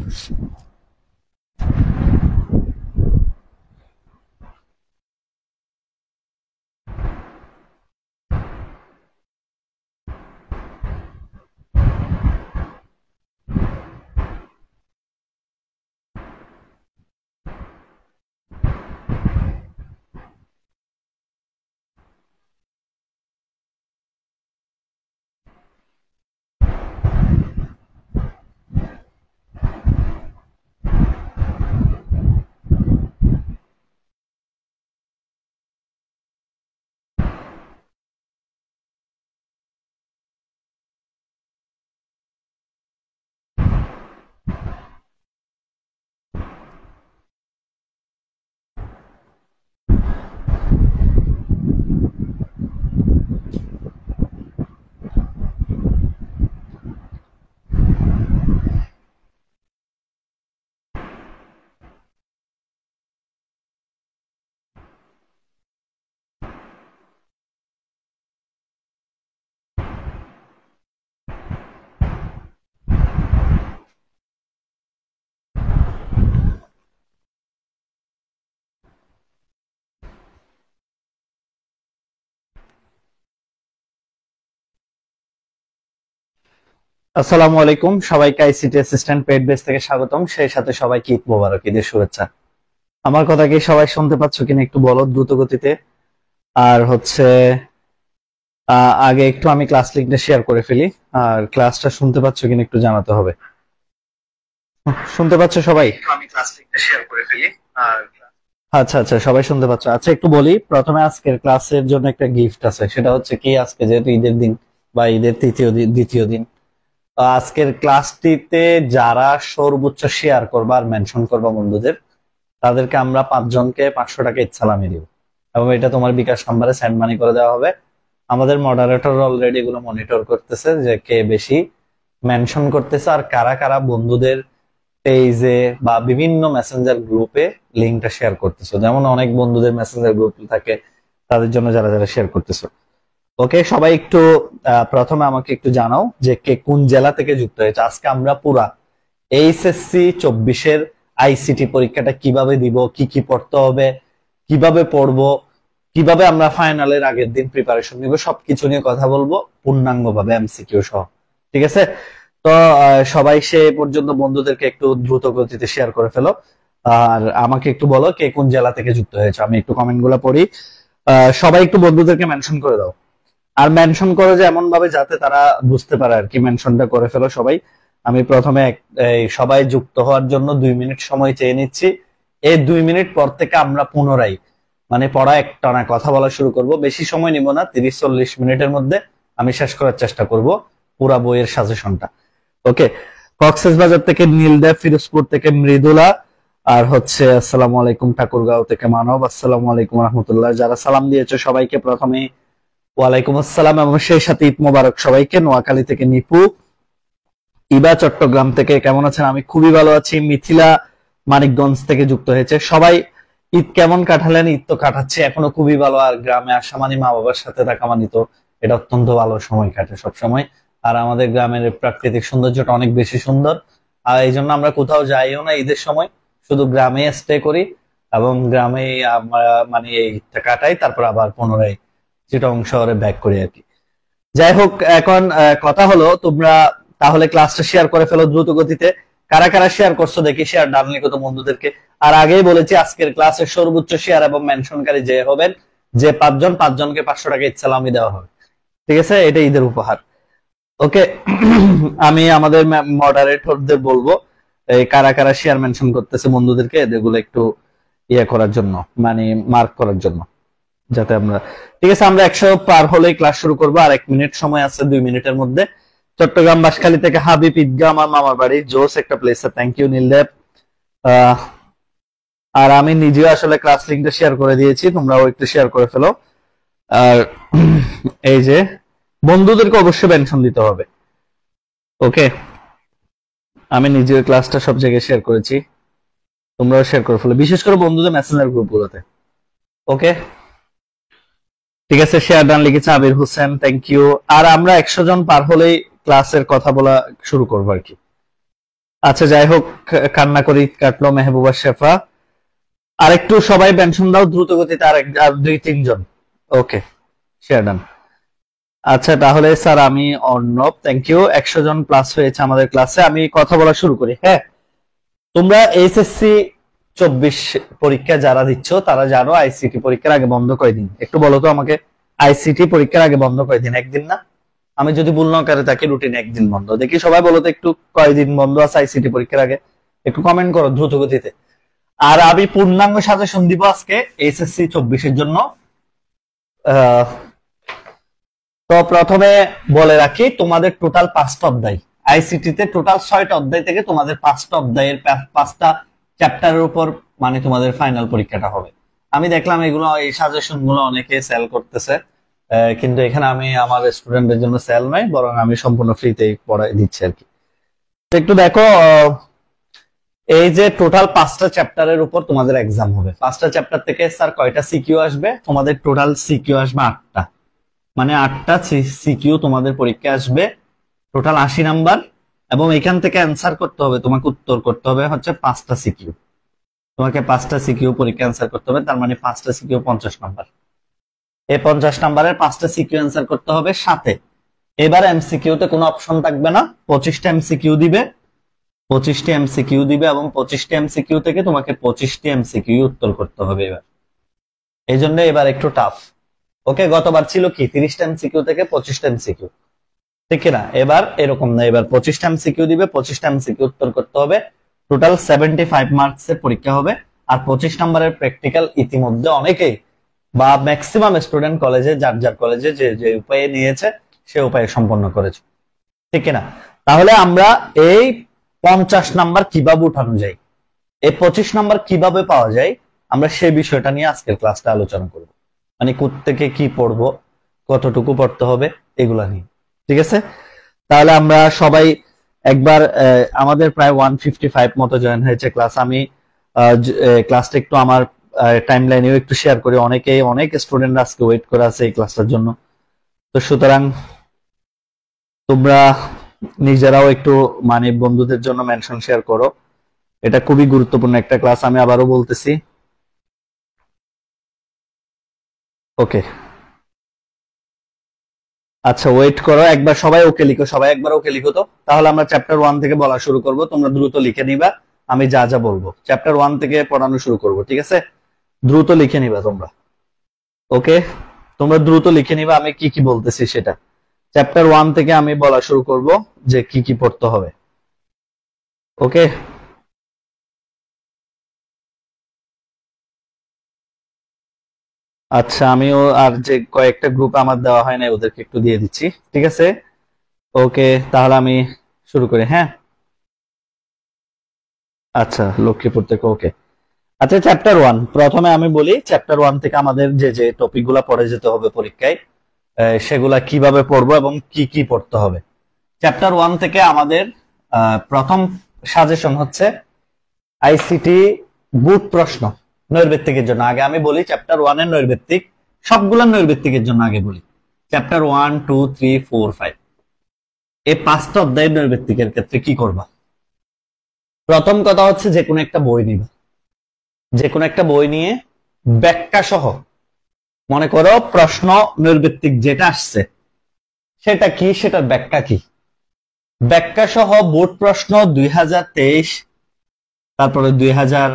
আসসালামু আলাইকুম, সবাইকে আইসিটি অ্যাসিস্ট্যান্ট পেড বেস থেকে স্বাগতম। সেই সাথে সবাইকে ঈদ মোবারক, ঈদের শুভেচ্ছা। আমার কথা কি সবাই শুনতে পাচ্ছ কিনা একটু বলো দ্রুত গতিতে। আর আগে একটু আমি ক্লাস লিংকটা শেয়ার করে ফেলি, আর ক্লাসটা শুনতে পাচ্ছ কিনা একটু জানাতে হবে। শুনতে পাচ্ছ সবাই? আমি ক্লাস লিংকটা শেয়ার করে ফেলি। আর আচ্ছা আচ্ছা, সবাই শুনতে পাচ্ছ। আচ্ছা, একটু বলি প্রথমে, আজকের ক্লাসের জন্য একটা গিফট আছে। সেটা হচ্ছে কি, আজকে যেহেতু ঈদের দিন বা ঈদের দ্বিতীয় দিন, আজকের ক্লাসটিতে যারা সর্বোচ্চ শেয়ার করবা আর মেনশন করবা বন্ধুদের, তাদেরকে আমরা 5 জনকে 500 টাকা ইচ্ছালামি দিব, এবং এটা তোমার বিকাশ নাম্বারে সেন্ড মানি করে দেওয়া হবে। আমাদের মডারেটর অলরেডি এগুলো মনিটর করতেছে যে কে বেশি মেনশন করতেছে আর কারা কারা বন্ধুদের পেজে বা বিভিন্ন মেসেঞ্জার গ্রুপে লিঙ্কটা শেয়ার করতেছো। যেমন অনেক বন্ধুদের মেসেঞ্জার গ্রুপ থাকে, তাদের জন্য যারা যারা শেয়ার করতেছো। ওকে, সবাই একটু প্রথমে আমাকে একটু জানাও যে কে কোন জেলা থেকে যুক্ত হয়েছে। আজকে আমরা পুরা এইচএসসি 24-এর আইসিটি পরীক্ষাটা কিভাবে দিব, কি কি পড়তে হবে, কিভাবে পড়বো, কিভাবে আমরা ফাইনালের আগের দিন প্রিপারেশন নিব, সবকিছু নিয়ে কথা বলবো পূর্ণাঙ্গভাবে, এমসিকিউ সহ। ঠিক আছে? তো সবাই সে পর্যন্ত বন্ধুদেরকে একটু দ্রুত গতিতে শেয়ার করে ফেলো। আর আমাকে একটু বলো কে কোন জেলা থেকে যুক্ত হয়েছে, আমি একটু কমেন্ট গুলা পড়ি। সবাই একটু বন্ধুদেরকে মেনশন করে দাও। আর মেনশন করো যে এমন ভাবে যাতে তারা বুঝতে পারে আর কি, মেনশনটা করে ফেলো সবাই। আমি প্রথমে এই সবাই যুক্ত হওয়ার জন্য 2 মিনিট সময় চেয়ে নিচ্ছি। এই 2 মিনিট পর থেকে আমরা পুনরায় মানে পড়া একটানা কথা বলা শুরু করব। বেশি সময় নিব না, 30-40 মিনিটের মধ্যে আমি শেষ করার চেষ্টা করব পুরা বইয়ের সাজেশনটা। ওকে, কক্সবাজার থেকে নীলদেব, ফিরোজপুর থেকে মৃদুলা, আর আসসালামু আলাইকুম ঠাকুরগাঁও থেকে মানব, আসসালামু আলাইকুম রহমতুল্লাহ। যারা সালাম দিয়েছো সবাইকে প্রথমে ওয়ালাইকুম আসসালাম, এবং সেই সাথে ঈদ মোবারক সবাইকে। নোয়াখালী থেকে নিপু, ইবা চট্টগ্রাম থেকে কেমন আছেন? আমি খুবই ভালো আছি। মিথিলা মানিকগঞ্জ থেকে যুক্ত হয়েছে। সবাই ঈদ কেমন কাটালেন? ঈদ তো কাটাচ্ছে এখনো খুবই ভালো। আর গ্রামে আসা মানে মা বাবার সাথে থাকা মানে তো এটা অত্যন্ত ভালো সময় কাটে সব সময়। আর আমাদের গ্রামের প্রাকৃতিক সৌন্দর্যটা অনেক বেশি সুন্দর, আর এই জন্য আমরা কোথাও যাইও না ঈদের সময়, শুধু গ্রামে স্টে করি এবং গ্রামে আমরা মানে এই ঈদটা কাটাই, তারপর আবার পুনরায় চিটাগং শহরে ব্যাক করি আর কি। যাই হোক, এখন কথা হলো তোমরা তাহলে ক্লাসটা শেয়ার করে ফেলো দ্রুত গতিতে। কারা কারা শেয়ার করছো দেখি, শেয়ার ডান লিখো তো বন্ধুদেরকে। আর আগেই বলেছি আজকের ক্লাসের সর্বোচ্চ শেয়ার এবং মেনশনকারী যে হবেন, যে 5 জন, 5 জনকে 500 টাকা ইচ্ছালামি দেওয়া হবে। ঠিক আছে? এটা ঈদের উপহার। ওকে, আমি আমাদের মডারেটরদের বলবো এই কারা কারা শেয়ার মেনশন করতেছে বন্ধুদেরকে, এগুলো একটু ইয়ে করার জন্য, মানে মার্ক করার জন্য, যাতে আমরা, ঠিক আছে, আমরা 100 পার হলেই ক্লাস শুরু করবো। আর 1 মিনিট সময় আছে, 2 মিনিটের মধ্যে। চট্টগ্রাম বাঁশখালী থেকে হাবিব, ঈদগাহ আমার মামার বাড়ি, জোস একটা প্লেস। Thank you Nildev. আর আমি নিজেও আসলে ক্লাস লিঙ্কটা শেয়ার করে দিয়েছি, তোমরাও একটু শেয়ার করে ফেলো। আর এই যে বন্ধুদেরকে অবশ্যই মেনশন দিতে হবে। ওকে, আমি নিজের ক্লাসটা সব জায়গায় শেয়ার করেছি, তোমরাও শেয়ার করে ফেলো, বিশেষ করে বন্ধুদের মেসেঞ্জার গ্রুপগুলোতে। ওকে, ঠিক আছে, শেয়ার ডান লিখেছে আবির হোসেন, থ্যাংক ইউ। আর আমরা 100 জন পার হলেই ক্লাসের কথা বলা শুরু করবো আর কি। আচ্ছা যাই হোক, কান্না করি কাটলো মেহবুবা শেফা। আরেকটু সবাই মেনশন দাও দ্রুত গতিতে, আর 2-3 জন। ওকে, শেয়ার ডান। আচ্ছা তাহলে স্যার আমি অর্ণব, থ্যাংক ইউ। 100 জন প্লাস হয়েছে আমাদের ক্লাসে। আমি কথা বলা শুরু করি। হ্যাঁ, তোমরা এইচএসসি 24 পরীক্ষা যারা দিচ্ছ তারা জানো আইসিটি পরীক্ষার আগে বন্ধ কয়দিন? একটু বলো তো আমাকে। আইসিটি পরীক্ষার আগে বন্ধ কয়দিন? একদিন না? আমি যদি ভুল না করে থাকি রুটিন একদিন বন্ধ। দেখি সবাই বলো তো একটু, কয়দিন বন্ধ আছে আইসিটি পরীক্ষার আগে? একটু কমেন্ট করো দ্রুত গতিতে। আর আমি পূর্ণাঙ্গ সাজেশন দিব আজকে এইচএসসি 24-এর জন্য। তো প্রথমে বলে রাখি, তোমাদের টোটাল 5টা অধ্যায় আইসিটি তে, টোটাল 6টা অধ্যায় থেকে তোমাদের 5টা অধ্যায়ের 5টা চ্যাপ্টারের উপর মানে তোমাদের ফাইনাল পরীক্ষাটা হবে। আমি দেখলাম এগুলো, এই সাজেশন গুলো অনেকে সেল করতেছে, কিন্তু এখানে আমি আমার স্টুডেন্টদের জন্য সেল নয়, বরং আমি সম্পূর্ণ ফ্রিতেই পড়াই দিচ্ছি আর কি। একটু দেখো, এই যে টোটাল 5টা চ্যাপ্টারের উপর তোমাদের এক্সাম হবে। 5টা চ্যাপ্টার থেকে স্যার কয়টা সিকিউ আসবে? তোমাদের টোটাল সিকিউ আসবে 8টা, মানে 8টা সিকিউ তোমাদের পরীক্ষা আসবে, টোটাল 80 নাম্বার। এবং এখান থেকে অ্যান্সার করতে হবে, তোমাকে উত্তর করতে হবে হচ্ছে 5টা সিকিউ। তোমাকে 5টা সিকিউ পরীক্ষা অ্যান্সার করতে হবে, তার মানে 5টা সিকিউ 50 নাম্বার। এই 50 নাম্বারের 5টা সিকিউ অ্যান্সার করতে হবে। সাথে এবার এমসিকিউ তে কোনো অপশন থাকবে না, 25টা এমসিকিউ দিবে, 25টি এমসিকিউ দিবে, এবং 25টি এমসিকিউ থেকে তোমাকে 25টি এমসিকিউ উত্তর করতে হবে এবার। এই জন্য এবার একটু টাফ। ওকে, গতবার ছিল কি 30টা এমসিকিউ থেকে 25টা এমসিকিউ, ঠিক না? এবার এরকম না, এবার 25টা এমসিকিউ দিবে, 25টা এমসিকিউ উত্তর করতে হবে। টোটাল 75 মার্কস এর পরীক্ষা হবে। আর 25 নম্বরের প্র্যাকটিক্যাল ইতিমধ্যে অনেকেই বা ম্যাক্সিমাম স্টুডেন্ট কলেজে, যার যার কলেজে যে যে উপায়ে নিয়েছে সে উপায়ে সম্পন্ন করেছে, ঠিক না? তাহলে আমরা এই 50 নাম্বার কিভাবে উঠানো যায়, এই 25 নাম্বার কিভাবে পাওয়া যায়, আমরা সেই বিষয়টা নিয়ে আজকের ক্লাসটা আলোচনা করব। মানে কোত্থেকে কি পড়বো, কতটুকু পড়তে হবে, এগুলা নিয়ে, ঠিক আছে? তাহলে আমরা সবাই একবার, আমাদের প্রায় 155 মতো জয়েন হয়েছে ক্লাস। আমি ক্লাসটা একটু আমার টাইম লাইনেও একটু শেয়ার করি। অনেক স্টুডেন্ট আজকে ওয়েট করে আছে এই ক্লাসটার জন্য। তো সুতরাং তোমরা নিজেরাও একটু মানে বন্ধুদের জন্য মেনশন শেয়ার করো। এটা খুবই গুরুত্বপূর্ণ একটা ক্লাস, আমি আবারও বলতেছি। ওকে, আচ্ছা ওয়েট করো, একবার সবাই ওকে লিখো, সবাই একবার ওকে লিখো। তো তাহলে আমরা চ্যাপ্টার 1 থেকে বলা শুরু করব, তোমরা দ্রুত লিখে নিবা আমি যা যা বলবো। চ্যাপ্টার 1 থেকে পড়ানো শুরু করব, ঠিক আছে? দ্রুত লিখে নিবা তোমরা। ওকে, তোমরা দ্রুত লিখে নিবা আমি কি কি বলতেছি সেটা। চ্যাপ্টার 1 থেকে আমি বলা শুরু করব যে কি কি পড়তে হবে। ওকে, আচ্ছা আমিও আর যে কয়েকটা গ্রুপ আমার দেওয়া হয় না ওদেরকে একটু দিয়ে দিচ্ছি, ঠিক আছে? ওকে, তাহলে আমি শুরু করি। হ্যাঁ, আচ্ছা লক্ষ্মীপুর থেকে, ওকে। আচ্ছা চ্যাপ্টার 1 প্রথমে আমি বলি, চ্যাপ্টার 1 থেকে আমাদের যে যে টপিক গুলা পড়ে যেতে হবে পরীক্ষায়, সেগুলা কিভাবে পড়বো এবং কি কি পড়তে হবে। চ্যাপ্টার 1 থেকে আমাদের প্রথম সাজেশন হচ্ছে আইসিটি বুট প্রশ্ন নৈর্ব্যক্তিকের জন্য। আগে আমি বলি চ্যাপ্টার 1 এর নৈর্ব্যক্তিক, সবগুলা নৈর্ব্যক্তিকের জন্য আগে বলি। চ্যাপ্টার 1, 2, 3, 4, 5 এই 5টা অধ্যায়ের নৈর্ব্যক্তিকের ক্ষেত্রে কি করবা? প্রথম কথা হচ্ছে যে কোনো একটা বই নিবা, যে কোনো একটা বই নিয়ে ব্যাখ্যা সহ, মনে করো প্রশ্ন নৈর্ব্যক্তিক যেটা আসছে সেটা কি, সেটার ব্যাখ্যা কি, ব্যাখ্যা সহ বোর্ড প্রশ্ন 2023, তারপরে 2000,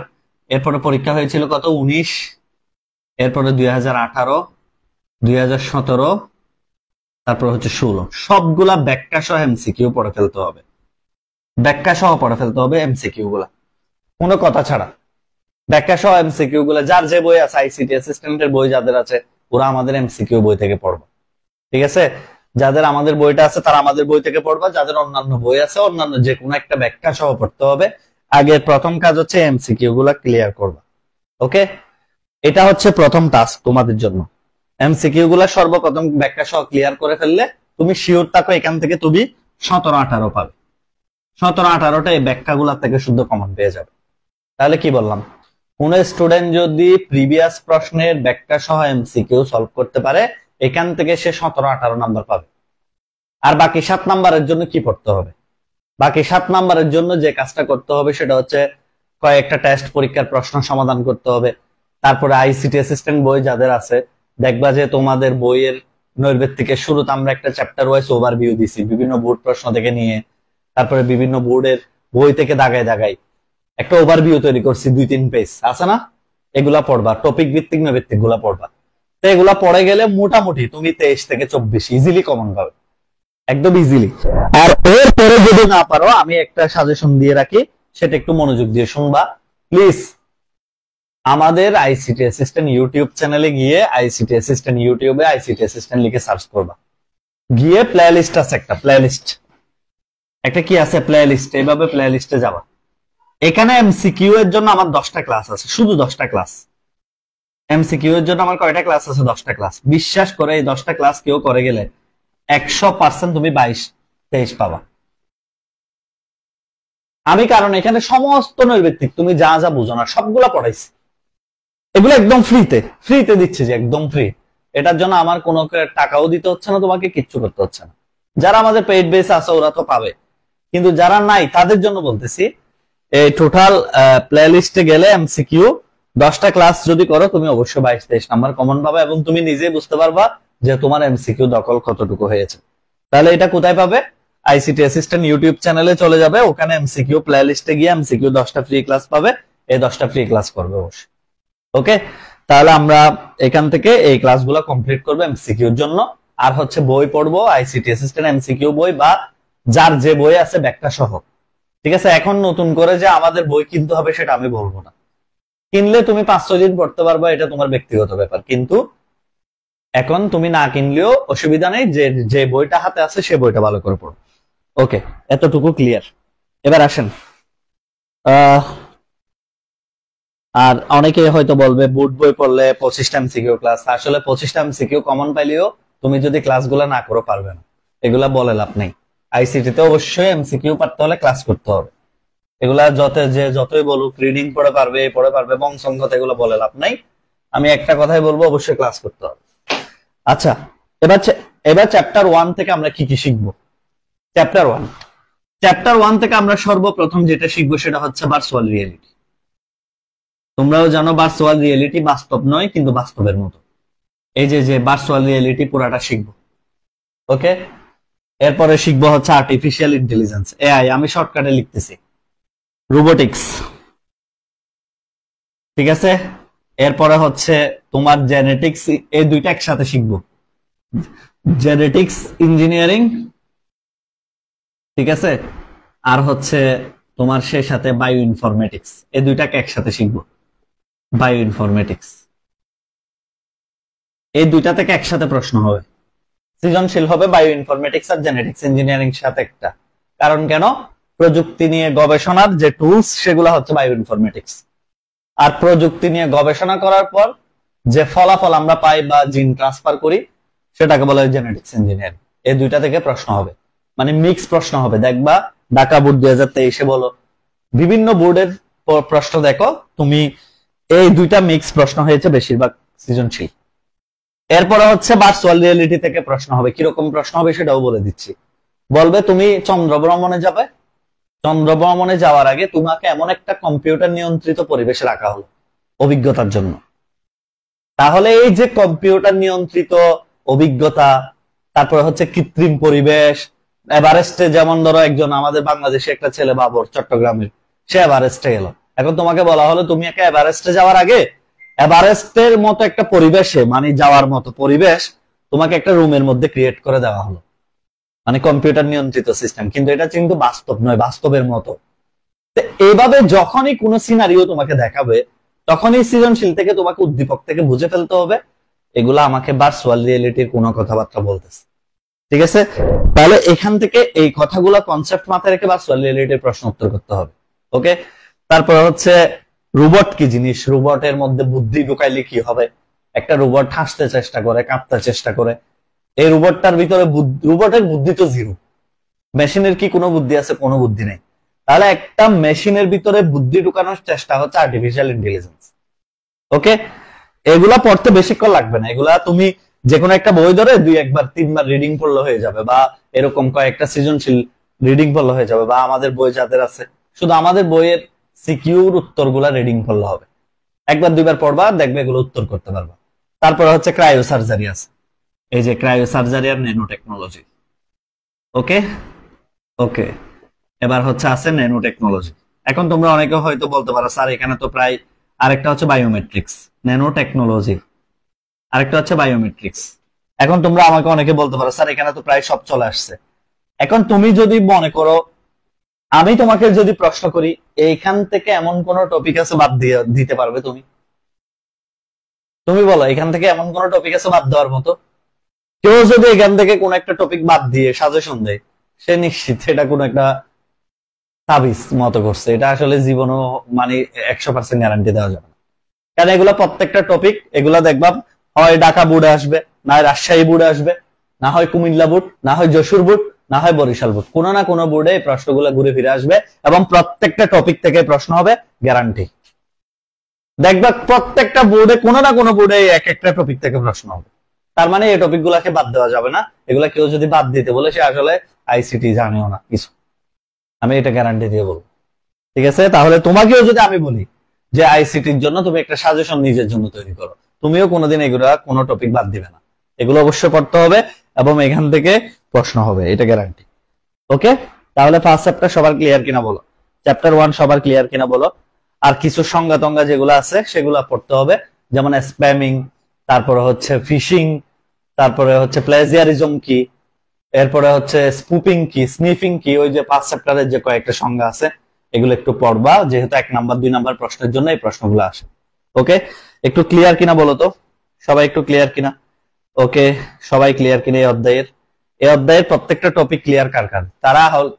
এরপরে পরীক্ষা হয়েছিল কত 19, এরপরে 2018, 2017, তারপরে হচ্ছে 16, সবগুলা ব্যাখ্যা সহ এমসিকিউ পড়ে ফেলতে হবে। ব্যাখ্যা সহ পড়ে ফেলতে হবে এমসিকিউ গুলা, কোনো কথা ছাড়া। ব্যাখ্যা সহ এমসিকিউ গুলা যার যে বই আছে, আইসিটি অ্যাসিস্ট্যান্টের বই যাদের আছে ওরা আমাদের এমসিকিউ বই থেকে পড়বে, ঠিক আছে? যাদের আমাদের বইটা আছে তারা আমাদের বই থেকে পড়বা, যাদের অন্যান্য বই আছে অন্যান্য যে কোনো একটা ব্যাখ্যা সহ পড়তে হবে। আগে প্রথম কাজ হচ্ছে এমসিকিউ গুলা ক্লিয়ার করবা। ওকে, এটা হচ্ছে প্রথম টাস্ক তোমাদের জন্য। এমসিকিউ গুলা সর্বপ্রথম ব্যাখ্যা সহ ক্লিয়ার করে ফেললে তুমি শিওর থাকো এখান থেকে তুমি 17-18 পাবে। 17-18টা এই ব্যাখ্যা গুলার থেকে শুদ্ধ কমন পেয়ে যাবে। তাহলে কি বললাম, কোন স্টুডেন্ট যদি প্রিভিয়াস প্রশ্নের ব্যাখ্যা সহ এমসিকিউ সলভ করতে পারে এখান থেকে সে 17-18 নাম্বার পাবে। আর বাকি 7 নাম্বারের জন্য কি পড়তে হবে? বাকি 7 নাম্বারের জন্য যে কাজটা করতে হবে সেটা হচ্ছে কয়েকটা টেস্ট পরীক্ষার প্রশ্ন সমাধান করতে হবে। তারপরে আইসিটি অ্যাসিস্ট্যান্ট বই যাদের আছে দেখবা যে তোমাদের বইয়ের নৈর্ব্যক্তিকের শুরুতে আমরা একটা চ্যাপ্টার ওয়াইজ ওভারভিউ দিছি বিভিন্ন বোর্ড প্রশ্ন থেকে নিয়ে, তারপরে বিভিন্ন বোর্ডের বই থেকে দাগায় দাগায় একটা ওভারভিউ তৈরি করছি 2-3 পেজ আছে না, এগুলা পড়বা, টপিক ভিত্তিক নৈর্ব্যক্তিক গুলা পড়বা। তো এগুলা পড়ে গেলে মোটামুটি তুমি 23 থেকে 24 ইজিলি কমন পাবে, একদম ইজিলি। আর এরপরে যদি না পারো আমি একটা সাজেশন দিয়ে রাখি, সেটা একটু মনোযোগ দিয়ে শুনবা প্লিজ। আমাদের আইসিটি অ্যাসিস্ট্যান্ট ইউটিউব চ্যানেলে গিয়ে আইসিটি অ্যাসিস্ট্যান্ট ইউটিউবে আইসিটি অ্যাসিস্ট্যান্ট লিখে সার্চ করবা, গিয়ে প্লে লিস্ট আছে একটা, প্লে লিস্ট একটা কি আছে প্লে লিস্ট, এইভাবে প্লে লিস্টে যাবা। এখানে এমসিকিউ এর জন্য আমার 10টা ক্লাস আছে, শুধু 10টা ক্লাস। এমসিকিউ এর জন্য আমার কয়টা ক্লাস আছে? 10টা ক্লাস। বিশ্বাস করে এই 10টা ক্লাস কেউ করে গেলে 100% তুমি 22-23 পাবা। আমি কারণ এখানে সমস্ত নৈর্ব্যক্তিক তুমি যা যা বুঝো না সবগুলা পড়াইছি, এগুলো একদম ফ্রিতে দিচ্ছে, যে একদম ফ্রি। এটার জন্য আমার কোনো টাকাও দিতে হচ্ছে না, তোমাকে কিচ্ছু করতে হচ্ছে না। যারা আমাদের পেইড বেস আছে ওরা তো পাবে, কিন্তু যারা নাই তাদের জন্য বলতেছি এই টোটাল প্লে লিস্টে গেলে এমসিকিউ 10টা ক্লাস যদি করো তুমি অবশ্যই 22-23 নাম্বার কমন পাবে, এবং তুমি নিজেই বুঝতে পারবা যে তোমার এমসিকিউ দখল কতটুকু হয়েছে। তাহলে এটা কোথায় পাবে? আইসিটি অ্যাসিস্ট্যান্ট ইউটিউব চ্যানেলে চলে যাবে, ওখানে এমসিকিউ প্লে লিস্টে গিয়ে এমসিকিউ 10টা ফ্রি ক্লাস পাবে, এই 10টা ফ্রি ক্লাস করবে অবশ্যই। ওকে, তাহলে আমরা এখান থেকে এই ক্লাসগুলো কমপ্লিট করবো এমসিকিউর জন্য। আর হচ্ছে বই পড়বো আইসিটি অ্যাসিস্ট্যান্ট এমসিকিউ বই, বা যার যে বই আছে ব্যাখ্যা সহ। ঠিক আছে, এখন নতুন করে যে আমাদের বই কিনতে হবে সেটা আমি বলবো না, কিনলে তুমি 5-6 দিন পড়তে পারবা, এটা তোমার ব্যক্তিগত ব্যাপার। কিন্তু এখন তুমি না কিনলেও অসুবিধা নেই, যে বইটা হাতে আছে সে বইটা ভালো করে পড়ো। ওকে, এতটুকু ক্লিয়ার। এবার আসেন, আর অনেকে হয়তো বলবে বুট বই পড়লে 25টা এমসিকিউ ক্লাস। আসলে 25টা এমসিকিউ কমন পাইলেও তুমি যদি ক্লাসগুলো না করো পারবে না, এগুলা বলে লাভ নেই। আইসিটি তে অবশ্যই এমসিকিউ পারতে হলে ক্লাস করতে হবে। এগুলা যতই বলুক রিডিং পড়ে পারবে বংশগত, এগুলো বলে লাভ নাই। আমি একটা কথাই বলবো, অবশ্যই ক্লাস করতে হবে। আচ্ছা, এবার চ্যাপ্টার 1 থেকে আমরা কি কি শিখবো? চ্যাপ্টার 1 থেকে আমরা সর্বপ্রথম যেটা শিখবো সেটা হচ্ছে ভার্চুয়াল রিয়েলিটি। তোমরাও জানো ভার্চুয়াল রিয়েলিটি বাস্তব নয়, কিন্তু বাস্তবের মতো। এই যে ভার্চুয়াল রিয়েলিটি পুরাটা শিখবো। ওকে, এরপরে শিখবো হচ্ছে আর্টিফিশিয়াল ইন্টেলিজেন্স, এআই, আমি শর্টকাটে লিখতেছি, রোবোটিক্স। ঠিক আছে, এরপরে হচ্ছে তোমার জেনেটিক্স, এই দুইটা একসাথে শিখবো, জেনেটিক্স ইঞ্জিনিয়ারিং। ঠিক আছে, আর হচ্ছে তোমার সেই সাথে বায়ো ইনফরমেটিক্স, এই দুইটাকে একসাথে শিখবো, বায়ো ইনফরমেটিক্স। এই দুইটা থেকে একসাথে প্রশ্ন হবে, সৃজনশীল হবে বায়ো ইনফরমেটিক্স আর জেনেটিক্স ইঞ্জিনিয়ারিং সাথে একটা। কারণ কেন? প্রযুক্তি নিয়ে গবেষণার যে টুলস সেগুলো হচ্ছে বায়ো ইনফরমেটিক্স, আর প্রযুক্তি নিয়ে গবেষণা করার পর যে ফলাফল আমরা পাই বা জিন ট্রান্সফার করি সেটাকে বলা হয় জেনেটিক্স ইঞ্জিনিয়ারিং। এই দুইটা থেকে প্রশ্ন হবে, মানে মিক্স প্রশ্ন হবে। দেখবা ঢাকা বোর্ড 2023 বলো, বিভিন্ন বোর্ডের প্রশ্ন দেখো তুমি, এই দুইটা মিক্স প্রশ্ন হয়েছে বেশিরভাগ সৃজনশীল। এরপরে হচ্ছে ভার্চুয়াল রিয়েলিটি থেকে প্রশ্ন হবে, কিরকম প্রশ্ন হবে সেটাও বলে দিচ্ছি। বলবে তুমি চন্দ্র ভ্রমণে যাবে, চন্দ্র ভ্রমণে যাওয়ার আগে তোমাকে এমন একটা কম্পিউটার নিয়ন্ত্রিত পরিবেশে রাখা হলো অভিজ্ঞতার জন্য। তাহলে এই যে কম্পিউটার নিয়ন্ত্রিত অভিজ্ঞতা, তারপরে হচ্ছে কৃত্রিম পরিবেশ, এভারেস্টে যেমন ধরো একজন আমাদের বাংলাদেশে একটা ছেলে বাবর চট্টগ্রামের, সে এভারেস্টে গেল। এখন তোমাকে বলা হলো তুমি একটা এভারেস্টে যাওয়ার আগে এভারেস্টের মতো একটা পরিবেশে, মানে যাওয়ার মতো পরিবেশ তোমাকে একটা রুমের মধ্যে ক্রিয়েট করে দেওয়া হলো, মানে কম্পিউটার নিয়ন্ত্রিত সিস্টেম, কিন্তু এটা কিন্তু বাস্তব নয়, বাস্তবের মতো। এইভাবে যখনই কোনো সিনারিও তোমাকে দেখাবে তখনই সৃজনশীল থেকে তোমাকে উদ্দীপক থেকে বুঝে ফেলতে হবে এগুলা আমাকে ভার্চুয়াল রিয়েলিটির কোনো কথাবার্তা বলতেছে। ঠিক আছে, তাহলে এখান থেকে এই কথাগুলো কনসেপ্ট মাথায় রেখে ভার্চুয়াল রিয়েলিটির প্রশ্ন উত্তর করতে হবে। ওকে, তারপর হচ্ছে রোবট কি জিনিস, রোবটের মধ্যে বুদ্ধি ঢুকাইলে কি হবে। একটা রোবট হাসতে চেষ্টা করে, কাঁপতে চেষ্টা করে, এই রোবটটার ভিতরে রোবটের বুদ্ধি তো জিরো। মেশিনের কি কোনো বুদ্ধি আছে? কোনো বুদ্ধি নেই। তাহলে একটা মেশিনের ভিতরে বুদ্ধি ঢুকানোর চেষ্টা হচ্ছে আর্টিফিশিয়াল ইন্টেলিজেন্স। ওকে, এগুলা পড়তে বেশিক্ষণ লাগবে না, এগুলা তুমি যে কোনো একটা বই ধরে 2-1-3বার রিডিং পড়লে হয়ে যাবে, বা এরকম কয়েকটা সৃজনশীল রিডিং পড়লে হয়ে যাবে, বা আমাদের বই যাদের আছে শুধু আমাদের বইয়ের সিকিউর উত্তরগুলা রিডিং পড়লে হবে। একবার দুইবার পড়বা, দেখবে এগুলো উত্তর করতে পারবা। তারপরে হচ্ছে ক্রায়ো সার্জারি আছে, এই যে ক্রায়ো সার্জারি আর ন্যানো টেকনোলজি। ওকে ওকে, এবার হচ্ছে আছে ন্যানো টেকনোলজি। এখন তোমরা অনেকে হয়তো বলতে পারো স্যার এখানে তো প্রায়, আরেকটা হচ্ছে বায়োমেট্রিক্স, ন্যানো টেকনোলজি, আরেকটা হচ্ছে বায়োমেট্রিক্স। এখন তোমরা আমাকে অনেকে বলতে পারো স্যার এখানে তো প্রায় সব চলে আসছে। এখন তুমি যদি মনে করো, আমি তোমাকে যদি প্রশ্ন করি এইখান থেকে এমন কোন টপিক আছে বাদ দিয়ে দিতে পারবে তুমি? তুমি বলো এখান থেকে এমন কোন টপিক আছে বাদ দেওয়ার মতো? কেউ যদি এখান থেকে কোন একটা টপিক বাদ দিয়ে সাজেশন দেয়, সে নিশ্চিত এটা কোন একটা তাবিজ মতো করছে। এটা আসলে জীবনও মানে 100% গ্যারান্টি দেওয়া যাবে না। কারণ এগুলা প্রত্যেকটা টপিক, এগুলা দেখবা হয় ঢাকা বোর্ডে আসবে, না হয় রাজশাহী বোর্ডে আসবে, না হয় কুমিল্লা বোর্ড, না হয় যশোর বোর্ড, না হয় বরিশাল বোর্ড। কোনো না কোনো বোর্ডে এই প্রশ্নগুলো ঘুরে ফিরে আসবে এবং প্রত্যেকটা টপিক থেকে প্রশ্ন হবে, গ্যারান্টি। দেখবা প্রত্যেকটা বোর্ডে কোনো না কোনো বোর্ডে এক একটা টপিক থেকে প্রশ্ন হবে। তার মানে এই টপিক গুলাকে বাদ দেওয়া যাবে না। এগুলা কেউ যদি বাদ দিতে বলে সে আসলে আইসিটি জানেও না কিছু, আমি এটা গ্যারান্টি দিয়ে বলবো। ঠিক আছে, তাহলে তোমাকেও যদি আমি বলি যে আইসিটির জন্য তুমি একটা সাজেশন নিজের জন্য তৈরি করো, তুমিও কোনোদিন এগুলা কোনো টপিক বাদ দিবে না, এগুলো অবশ্যই পড়তে হবে এবং এখান থেকে প্রশ্ন হবে, এটা গ্যারান্টি। ওকে, তাহলে ফার্স্ট চ্যাপ্টার সবার ক্লিয়ার কিনা বলো, চ্যাপ্টার 1 সবার ক্লিয়ার কিনা বলো। আর কিছু সংজ্ঞা টঙ্গা যেগুলো আছে সেগুলো পড়তে হবে, যেমন স্প্যামিং, তারপরে হচ্ছে ফিশিং, তারপরে হচ্ছে প্লেজিয়ারিজম কি, এরপরে হচ্ছে স্পুপিং কি, স্নিফিং কি, ওই যে 5 চ্যাপ্টারের যে কয়েকটা সংজ্ঞা আছে এগুলো একটু পড়বা, যেহেতু 1 নাম্বার 2 নাম্বার প্রশ্নের জন্য এই প্রশ্নগুলো আসে। ওকে, একটু ক্লিয়ার কিনা বলো তো, সবাই একটু ক্লিয়ার কিনা? ওকে, সবাই ক্লিয়ার কিনা এই অধ্যায়ের প্রত্যেকটা টপিক ক্লিয়ার কার কার?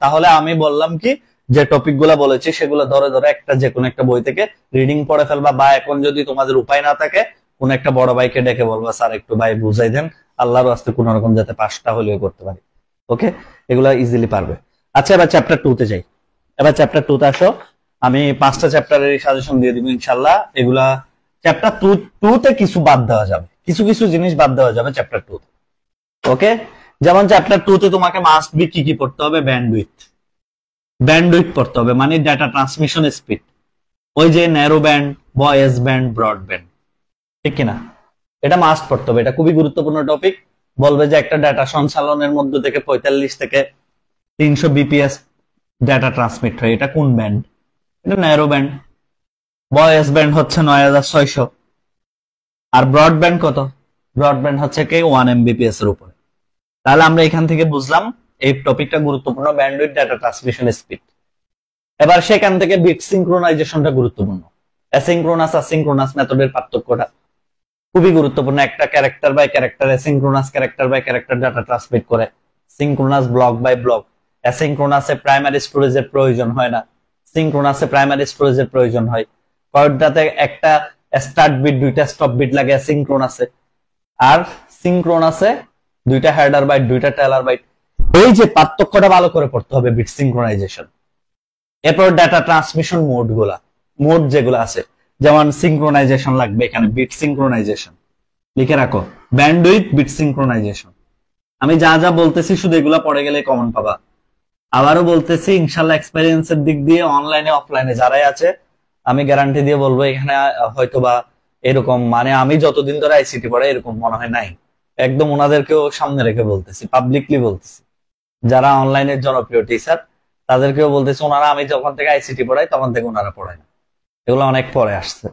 তাহলে আমি বললাম কি, যে টপিক গুলা বলেছি সেগুলো ধরে ধরে একটা যে কোনো একটা বই থেকে রিডিং পড়ে ফেলবা, বা এখন যদি তোমাদের উপায় না থাকে কোন একটা বড় ভাইকে ডেকে বলবা স্যার একটু ভাই বুঝাই দেন, আল্লাহর রাস্তে কোন রকম যাতে পাঁচটা হলেও করতে পারি। ওকে, এগুলা ইজিলি পারবে। আচ্ছা, এবার চ্যাপ্টার 2 তে যাই। এবার চ্যাপ্টার 2 তে আসো, আমি 5টা চ্যাপ্টারের সাজেশন দিয়ে দিব ইনশাআল্লাহ। এগুলা চ্যাপ্টার 2 তে কিছু বাদ দেওয়া যাবে, কিছু কিছু জিনিস বাদ দেওয়া যাবে চ্যাপ্টার 2 তে। ওকে, যেমন চ্যাপ্টার 2 তে তোমাকে মাস্ট বি কি কি পড়তে হবে? ব্যান্ডউইথ পড়তে হবে, মানে ডাটা ট্রান্সমিশন স্পিড, ওই যে narrow band, voice band, broadband, ঠিক কিনা? এটা মাস্ট পড়তে হবে, এটা খুবই গুরুত্বপূর্ণ টপিক। বলবে যে একটা ডাটা সঞ্চালনের মধ্য থেকে 45 থেকে 300 বিপিএস ডাটা ট্রান্সমিট হয়, এটা কোন ব্যান্ড? এটা ন্যারো ব্যান্ড। ভয়েস ব্যান্ড হচ্ছে 9600, আর ব্রডব্যান্ড কত? ব্রডব্যান্ড হচ্ছে কি 1 এমবিপিএস এর উপরে। তাহলে আমরা এখান থেকে বুঝলাম এই টপিকটা গুরুত্বপূর্ণ, ব্যান্ডউইথ, ডাটা ট্রান্সমিশন স্পিড। এবার সেখান থেকে বিট সিনক্রোনাইজেশনটা গুরুত্বপূর্ণ, অ্যাসিনক্রোনাস আসিনক্রোনাস মেথডের পার্থক্যটা খুবই গুরুত্বপূর্ণ। একটা character by character, asynchronous character by character data transmit করে, সিনক্রোনাস ব্লক বাই ব্লক। অ্যাসিনক্রোনাসে প্রাইমারি স্টোরেজের প্রয়োজন হয় না, সিনক্রোনাসে প্রাইমারি স্টোরেজের প্রয়োজন হয়। কয়েকটাতে একটা স্টার্ট বিট, দুইটা স্টপ বিট লাগে অ্যাসিনক্রোনাসে, আর সিনক্রোনাসে দুইটা হেডার বাইট, দুইটা টেলার বাইট। এই যে পার্থক্যটা ভালো করে পড়তে হবে, বিট সিনক্রোনাইজেশন। এরপর ডাটা ট্রান্সমিশন মোড যেগুলো আছে, যেমন সিনক্রোনাইজেশন লাগবে এখানে, বিট সিনক্রোনাইজেশন লিখে রাখো, ব্যান্ডউইথ, বিট সিনক্রোনাইজেশন। আমি যা যা বলতেছি শুধু এগুলা পড়ে গেলে কমন পাবা। আবারও বলতেছি ইনশাল্লাহ এক্সপেরিয়েন্সের দিক দিয়ে অনলাইনে অফলাইনে যারাই আছে আমি গ্যারান্টি দিয়ে বলবো এখানে হয়তোবা এরকম, মানে আমি যতদিন ধরে আইসিটি পড়ে এরকম মনে হয় নাই। একদম ওনাদেরকেও সামনে রেখে বলতেছি, পাবলিকলি বলতেছি, যারা অনলাইনের জনপ্রিয় টিচার তাদেরকেও বলতেছি, ওনারা আমি যখন থেকে আইসিটি পড়াই তখন থেকে ওনারা পড়ায় না, এগুলো অনেক পরে আসছে।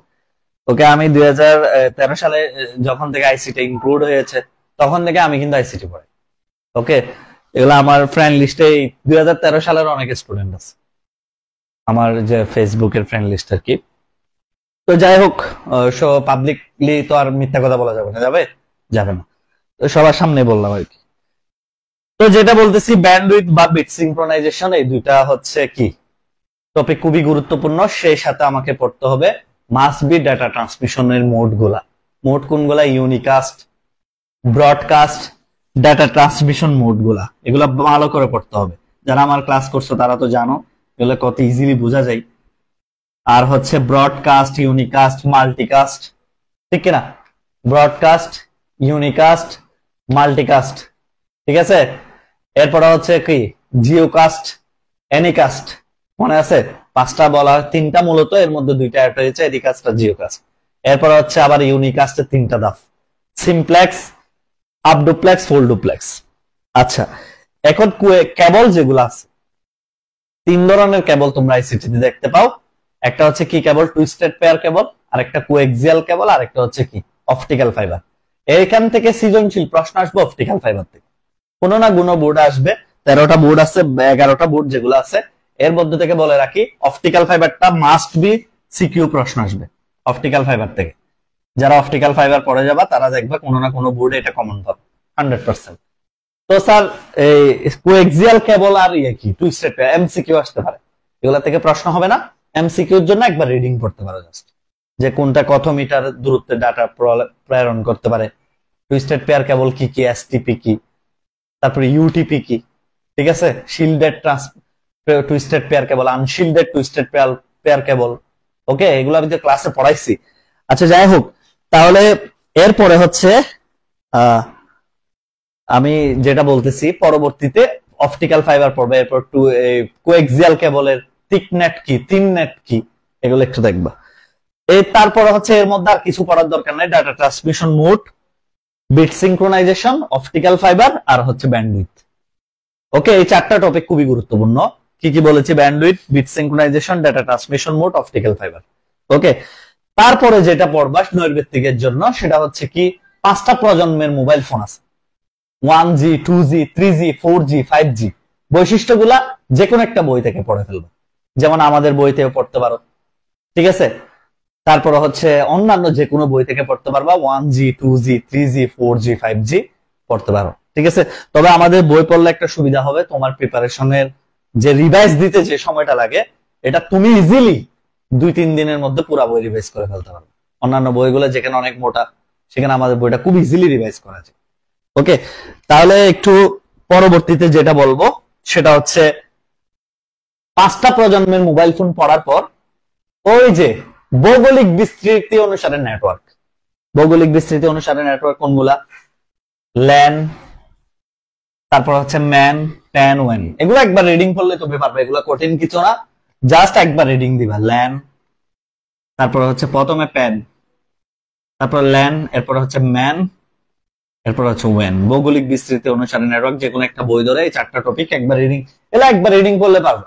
ওকে, আমি 2013 সালে যখন থেকে আইসিটি ইনক্লুড হয়েছে তখন থেকে আমি কিন্তু আইসিটি পড়াই। ওকে, এগুলো আমার ফ্রেন্ড লিস্টে 2013 সালের অনেক স্টুডেন্ট আছে আমার যে ফেসবুকের ফ্রেন্ড লিস্ট আর কি। তো যাই হোক, পাবলিকলি তো আর মিথ্যা কথা বলা যাবে না, যাবে না, তো সবার সামনে বললাম আর কি। তো যেটা বলতেছি, ব্যান্ডউইথ বা বিট সিনক্রোনাইজেশন, এই দুইটা হচ্ছে কি টপিক খুবই গুরুত্বপূর্ণ। সেই সাথে আমাকে পড়তে হবে মাস্ট বি ডাটা ট্রান্সমিশনের মোড কোনগুলা? ইউনিকাস্ট, ব্রডকাস্ট, ডাটা ট্রান্সমিশন মোডগুলা, এগুলা ভালো করে পড়তে হবে। যারা আমার ক্লাস করছো তারা তো জানো এগুলো কত ইজিলি বোঝা যায়। আর হচ্ছে ব্রডকাস্ট, ইউনিকাস্ট, মাল্টিকাস্ট, ঠিক কিনা? ব্রডকাস্ট, ইউনিকাস্ট, মাল্টিকাস্ট, ঠিক আছে। এরপরে হচ্ছে কি জিওকাস্ট, এনিকাস্ট মনে আছে? 5টা বলা, 3টা মূলত, এর মধ্যে 2টা অ্যাড হয়েছে, এনিকাস্ট আর জিওকাস্ট। এরপর হচ্ছে আবার ইউনিকাস্টের 3টা ধাপ, simplex, up duplex, full duplex. আচ্ছা, এখন কেবল যেগুলো আছে, 3 ধরনের কেবল তোমরা আইসিটি তে দেখতে পাও। একটা হচ্ছে কি কেবল, টুইস্টেড পেয়ার কেবল, আর একটা কোএক্সিয়াল কেবল, আর একটা হচ্ছে কি অপটিক্যাল ফাইবার। এখান থেকে সৃজনশীল প্রশ্ন আসবে অপটিক্যাল ফাইবার থেকে, কোনো না কোনো বোর্ড আসবে। 13টা বোর্ড আছে, 11টা বোর্ড যেগুলো আছে, এর মধ্যে থেকে বলে রাখি অপটিক্যাল ফাইবারটা মাস্ট বি সিকিউ প্রশ্ন আসবে অপটিক্যাল ফাইবার থেকে। যারা অপটিক্যাল ফাইবার পড়ে যাবা তারা দেখবে কোনো না কোনো বোর্ডে এটা কমন পাবে 100%। তো স্যার এই কোএক্সিয়াল কেবল আর কি টুইস্টেড পেয়ার, এমসিকিউ আসতে পারে, এগুলা থেকে প্রশ্ন হবে না। এমসিকিউর জন্য একবার রিডিং পড়তে পারো জাস্ট, যে কোনটা কত মিটার দূরত্বে ডাটা প্রেরণ করতে পারে, টুইস্টেড পেয়ার কেবল কি কি, এসটিপি কি, তারপরে ইউটিপি কি, ঠিক আছে, shielded twisted pair cable, unshielded twisted pair cable. Okay, এগুলো আমি তো ক্লাসে পড়াইছি। আচ্ছা যাই হোক, তাহলে এরপরে হচ্ছে আমি যেটা বলতেছি, পরবর্তীতে অপটিক্যাল ফাইবার পড়বে, এরপর কোএক্সিয়াল কেবলের থিকনেট কি, থিননেট কি, এগুলো একটু দেখবা। তারপরে হচ্ছে এর মধ্যে আর কিছু পড়ার দরকার নাই, data transmission mode, bit synchronisation, optical fibre, আর হচ্ছে ব্যান্ডউইথ। ওকে, এই 4টা টপিক খুবই গুরুত্বপূর্ণ। কি কি বলেছি? Bandwidth, bit synchronisation, data transmission mode, optical fibre. Okay, তারপরে যেটা পড়বা নৈর্ব্যক্তিকের জন্য, সেটা হচ্ছে কি 5টা প্রজন্মের মোবাইল ফোন আছে, 1G, 2G, 3G, 4G, 5G। বৈশিষ্ট্যগুলা যে কোনো একটা বই থেকে পড়ে ফেলবা, যেমন আমাদের বই থেকে পড়তে পারো, ঠিক আছে। তারপরে হচ্ছে অন্যান্য যে কোনো বই থেকে পড়তে পারবা, 1G, 2G, 3G, 4G, 5G পড়তে পারো, ঠিক আছে। তবে আমাদের বই পড়লে একটা সুবিধা হবে, তোমার প্রিপারেশনের যে রিভাইজ দিতে যে সময়টা লাগে, এটা তুমি ইজিলি 2-3 দিনের মধ্যে পুরো বই রিভাইজ করে ফেলতে পারবে। অন্যান্য বইগুলো যেখানে অনেক মোটা, সেখানে আমাদের বইটা খুব ইজিলি রিভাইজ করা যায়। ওকে, তাহলে একটু পরবর্তীতে যেটা বলবো সেটা হচ্ছে 5টা প্রজন্মের মোবাইল ফোন পড়ার পর ওই যে ভৌগোলিক বিস্তৃতি অনুসারে নেটওয়ার্ক, ভৌগোলিক বিস্তৃতি অনুসারে নেটওয়ার্ক কোনগুলা? ল্যান, তারপর হচ্ছে ম্যান, প্যান, ওয়েন। এগুলো একবার রিডিং করলে তুমি পারবে, এগুলো কঠিন কিছু না, জাস্ট একবার রিডিং দিবা। ল্যান, তারপর হচ্ছে প্রথমে প্যান, তারপর ল্যান, এরপর হচ্ছে ম্যান, এরপর হচ্ছে ওয়েন। ভৌগোলিক বিস্তৃতি অনুসারে নেটওয়ার্ক, যে কোনো একটা বই ধরে এই 4টা টপিক একবার রিডিং, এগুলো একবার রিডিং করলে পারবে।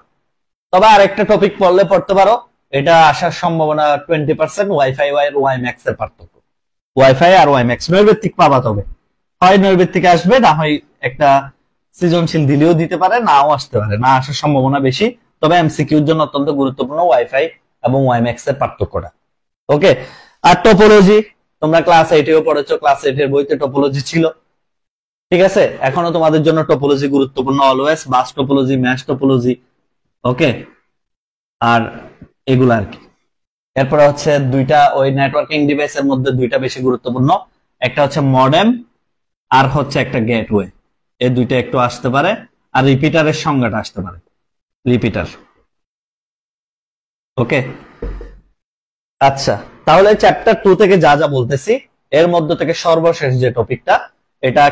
তবে আরেকটা টপিক পড়লে পড়তে পারো, এটা আসার সম্ভাবনা 20%, ওয়াইফাই আর ওয়াইম্যাক্স এর পার্থক্য। ওয়াইফাই আর ওয়াইম্যাক্স নৈর্ব্যক্তিক পাবা, তবে হয় নৈর্ব্যক্তিক আসবে, না হয় একটা সৃজনশীল দিলেও দিতে পারে, নাও আসতে পারে, না আসার সম্ভাবনা বেশি। তবে এমসিকিউর জন্য অত্যন্ত গুরুত্বপূর্ণ ওয়াইফাই এবং ওয়াইম্যাক্স এর পার্থক্যটা। ওকে, আর টোপোলজি তোমরা ক্লাস 8-এও পড়েছো, ক্লাস 8 এর বইতে টোপোলজি ছিল, ঠিক আছে। এখনো তোমাদের জন্য টোপোলজি গুরুত্বপূর্ণ, অলওয়েজ বাস টোপোলজি, ম্যাশ টোপোলজি। ওকে, আর এগুলা আর কি। এরপরে হচ্ছে 2টা ওই নেটওয়ার্কিং ডিভাইসের মধ্যে 2টা বেশি গুরুত্বপূর্ণ, একটা হচ্ছে মডেম আর হচ্ছে একটা গেটওয়ে। এই 2টা একটু আসতে পারে, আর রিপিটারের সংজ্ঞাটা আসতে পারে, রিপিটার। ওকে, আচ্ছা, তাহলে চ্যাপ্টার 2 থেকে যা যা বলতেছি, এর মধ্যে থেকে সর্বশেষ যে টপিকটা, এটা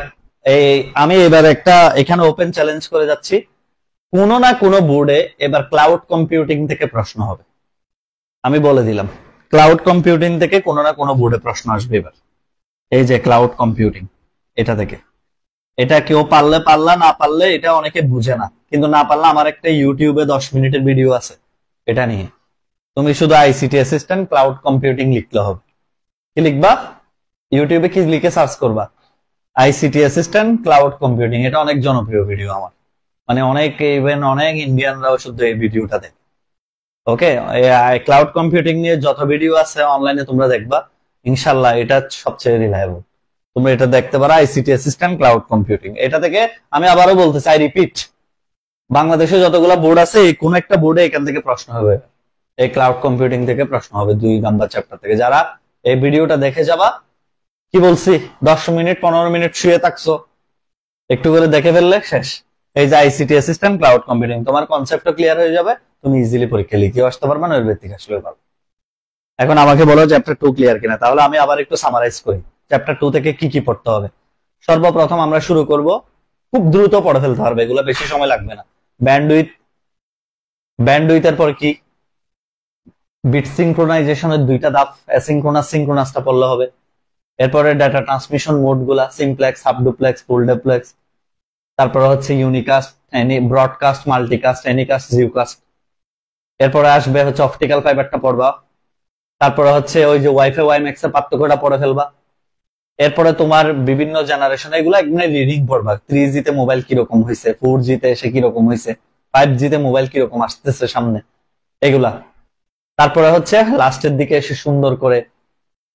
এই আমি এবার একটা এখানে ওপেন চ্যালেঞ্জ করে যাচ্ছি, কোনো না কোনো বোর্ডে এবার ক্লাউড কম্পিউটিং থেকে প্রশ্ন হবে। আমি বলে দিলাম, ক্লাউড কম্পিউটিং থেকে কোনো না কোনো বোর্ডে প্রশ্ন আসবে এবার। এই যে ক্লাউড কম্পিউটিং, এটা থেকে, এটা কেউ পারলে পারলা, না পারলে এটা অনেকে বুঝে না, কিন্তু না পারলে আমার একটা ইউটিউবে 10 মিনিটের ভিডিও আছে এটা নিয়ে। তুমি শুধু আইসিটি অ্যাসিস্ট্যান্ট ক্লাউড কম্পিউটিং লিখলে হবে। কি লিখবা? ইউটিউবে কি লিখে সার্চ করবা? ICT assistant cloud computing. এটা অনেক জনপ্রিয় ভিডিও আমার, মানে অনেক, ইভেন অনেক ইন্ডিয়ানরাও শুধু এই ভিডিওটা দেখে। ওকে, ক্লাউড কম্পিউটিং নিয়ে যত ভিডিও আছে অনলাইনে তোমরা দেখবা, ইনশাল্লাহ এটা সবচেয়ে রিলায়েবল। তোমরা এটা দেখতে পারো, আইসিটি অ্যাসিস্ট্যান্ট ক্লাউড কম্পিউটিং। এটা থেকে আমি আবারও বলতে চাই, রিপিট, বাংলাদেশে যতগুলো বোর্ড আছে কোন একটা বোর্ডে এখান থেকে প্রশ্ন হবে, এই ক্লাউড কম্পিউটিং থেকে প্রশ্ন হবে 2 নাম্বার চ্যাপ্টার থেকে। যারা এই ভিডিওটা দেখে যাবা, কি বলছি, 10 মিনিট 15 মিনিট শুয়ে থাকছো, একটু করে দেখে ফেললে শেষ। এই যে আইসিটি অ্যাসিস্ট্যান্ট ক্লাউড কম্পিউটিং, তোমার কনসেপ্টটা ক্লিয়ার হয়ে যাবে, তুমি ইজিলি পরীক্ষা লিখেও আসতে পারবে, না নৈর্ব্যক্তিক আসলে পারবে। এখন আমাকে বলো চ্যাপ্টার 2 ক্লিয়ার কিনা, তাহলে আমি আবার একটু সামারাইজ করি চ্যাপ্টার 2 থেকে কি কি পড়তে হবে। সর্বপ্রথম আমরা শুরু করব, খুব দ্রুত পড়ে ফেলতে পারবে, এগুলো বেশি সময় লাগবে না, ব্যান্ডউইথ, ব্যান্ডউইথের পরে কি, বিট সিনক্রোনাইজেশনের দুইটা ধাপ, অ্যাসিনক্রোনাস সিনক্রোনাসটা পড়লে হবে। এরপরে ডাটা ট্রান্সমিশন মোড গুলা, simplex, half duplex, full duplex, তারপরে হচ্ছে ইউনিকাস্ট, ব্রডকাস্ট, মাল্টিকাস্ট, এনিকাস্ট, জিওকাস্ট। এরপরে আসবে হচ্ছে অপটিক্যাল ফাইবারটা পড়বা। তারপরে হচ্ছে ওই যে ওয়াইফাই ওয়াইম্যাক্স এর পার্থক্যটা পড়ে ফেলবা। এরপরে তোমার বিভিন্ন জেনারেশন এগুলো একদম রিডিং পড়বা। 3G তে মোবাইল কিরকম হয়েছে, 4G তে এসে কিরকম হয়েছে, 5G তে মোবাইল কিরকম আসতেছে সামনে, এগুলা। তারপরে হচ্ছে লাস্টের দিকে এসে সুন্দর করে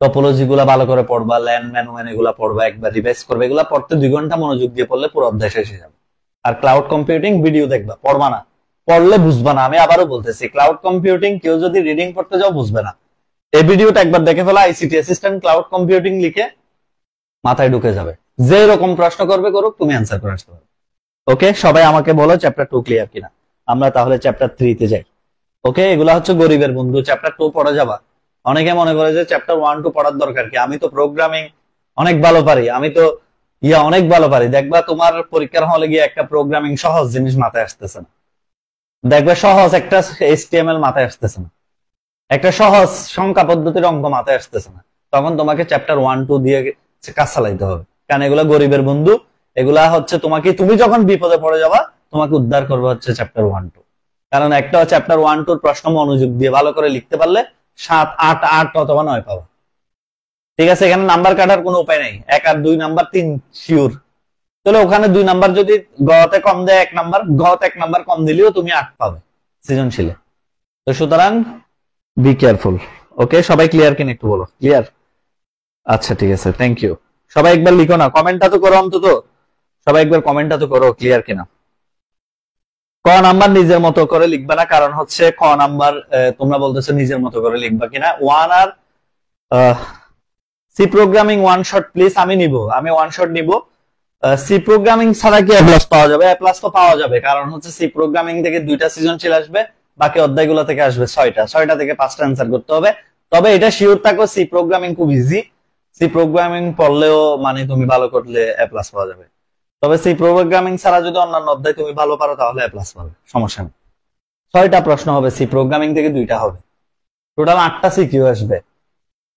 টপোলজি গুলা ভালো করে পড়বা, ল্যান্ড ম্যানুয়াল এগুলা পড়বা, একবার রিভাইজ করবে। এগুলা পড়তে 2 ঘন্টা মনোযোগ দিয়ে পড়লে পুরো অধ্যায় শেষ হয়ে যাবে। আর ক্লাউড কম্পিউটিং ভিডিও দেখবা, পড়বা না, পড়লে বুঝবা না। আমি আবারও বলতেছি, ক্লাউড কম্পিউটিং কেউ যদি রিডিং পড়তে যাও বুঝবে না। এই ভিডিওটা একবার দেখে ফেলা, আইসিটি অ্যাসিস্ট্যান্ট ক্লাউড কম্পিউটিং লিখে মাথায় ঢুকে যাবে। যে রকম প্রশ্ন করবে করুক, তুমি অ্যান্সার করে আসতে পারবে। ওকে, সবাই আমাকে বলো চ্যাপ্টার 2 ক্লিয়ার কিনা। আমরা তাহলে চ্যাপ্টার 3 তে যাই। ওকে, এগুলা হচ্ছে গরিবের বন্ধু। চ্যাপ্টার 2 পড়া যাবা। অনেকে মনে করে যে চ্যাপ্টার 1 2 পড়ার দরকার কি, আমি তো প্রোগ্রামিং অনেক ভালো পারি, আমি তো অনেক ভালো পারি। দেখবা তোমার পরীক্ষার হলে গিয়ে একটা প্রোগ্রামিং সহজ জিনিস মাথায় আসতেছে না, দেখবে সহজ একটা HTML মাথায় আসতেছে না, একটা সহজ সংখ্যা পদ্ধতির অঙ্ক মাথায় আসতেছে না। তখন তোমাকে চ্যাপ্টার 1 2 দিয়ে কাজ চালাইতে হবে, কারণ এগুলা গরিবের বন্ধু। এগুলা হচ্ছে তোমাকে, তুমি যখন বিপদে পড়ে যাবা তোমাকে উদ্ধার করবে হচ্ছে চ্যাপ্টার 1 2। কারণ একটা চ্যাপ্টার 1 2 প্রশ্ন মনোযোগ দিয়ে ভালো করে লিখতে পারলে 7 8 8 অথবা 9 পাবা। ঠিক আছে, এখানে নাম্বার কাটার কোনো উপায় নেই। 1 আর 2 নাম্বার 3 শিওর। তাহলে ওখানে 2 নাম্বার যদি গতে কম দেয় 1 নাম্বার, গতে 1 নাম্বার কম দিলেও তুমি 8 পাবে সৃজনশীলে। তো সুতরাং বি কেয়ারফুল। ওকে, সবাই ক্লিয়ার কিনা একটু বলো। ক্লিয়ার? আচ্ছা ঠিক আছে, থ্যাংক ইউ। সবাই একবার লিখো না, কমেন্টটা তো করো অন্তত। সবাই একবার কমেন্টটা তো করো ক্লিয়ার কিনা। ক নাম্বার নিজের মতো করে লিখবা না, কারণ হচ্ছে ক নাম্বার তোমরা বলতেছো নিজের মতো করে লিখবা কিনা। 1 আর সি প্রোগ্রামিং 1 শট প্লিজ। আমি আমি 1 শট নিব। সি প্রোগ্রামিং ছাড়া কি এ প্লাস পাওয়া যাবে? এ প্লাস তো পাওয়া যাবে, কারণ হচ্ছে সি প্রোগ্রামিং থেকে 2টা সৃজনশীল আসবে, বাকি অধ্যায়গুলো থেকে আসবে 6টা থেকে 5টা অ্যান্সার করতে হবে। তবে এটা শিওর থাকো, সি প্রোগ্রামিং খুব ইজি। সি প্রোগ্রামিং পড়লেও মানে তুমি ভালো করলে এ প্লাস পাওয়া যাবে। তবে সি প্রোগ্রামিং ছাড়া যদি অন্যান্য অধ্যায় তুমি ভালো পারো তাহলে এ প্লাস পাবে, সমস্যা নেই। 6টা প্রশ্ন হবে, সি প্রোগ্রামিং থেকে 2টা হবে, টোটাল 8টা সিকিউ আসবে।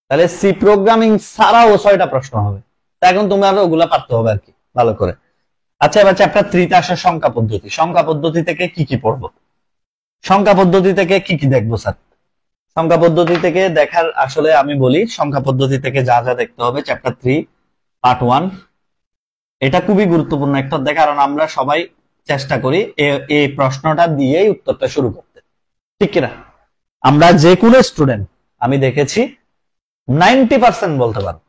তাহলে সি প্রোগ্রামিং ছাড়াও 6টা প্রশ্ন হবে। তা এখন তুমি আর ওগুলা পারতে হবে আর কি ভালো করে। আচ্ছা, এবার চ্যাপ্টার 3 তে আসে সংখ্যা পদ্ধতি। সংখ্যা পদ্ধতি থেকে কি কি পড়বো? সংখ্যা পদ্ধতি থেকে কি কি দেখবো স্যার? সংখ্যা পদ্ধতি থেকে দেখার আসলে আমি বলি, সংখ্যা পদ্ধতি থেকে যা যা দেখতে হবে চ্যাপ্টার 3 পার্ট 1, এটা খুবই গুরুত্বপূর্ণ একটা অধ্যায়, কারণ আমরা সবাই চেষ্টা করি এই প্রশ্নটা দিয়েই উত্তরটা শুরু করতে, ঠিক কিনা? আমরা যে কোনো স্টুডেন্ট আমি দেখেছি 90% বলতে পারো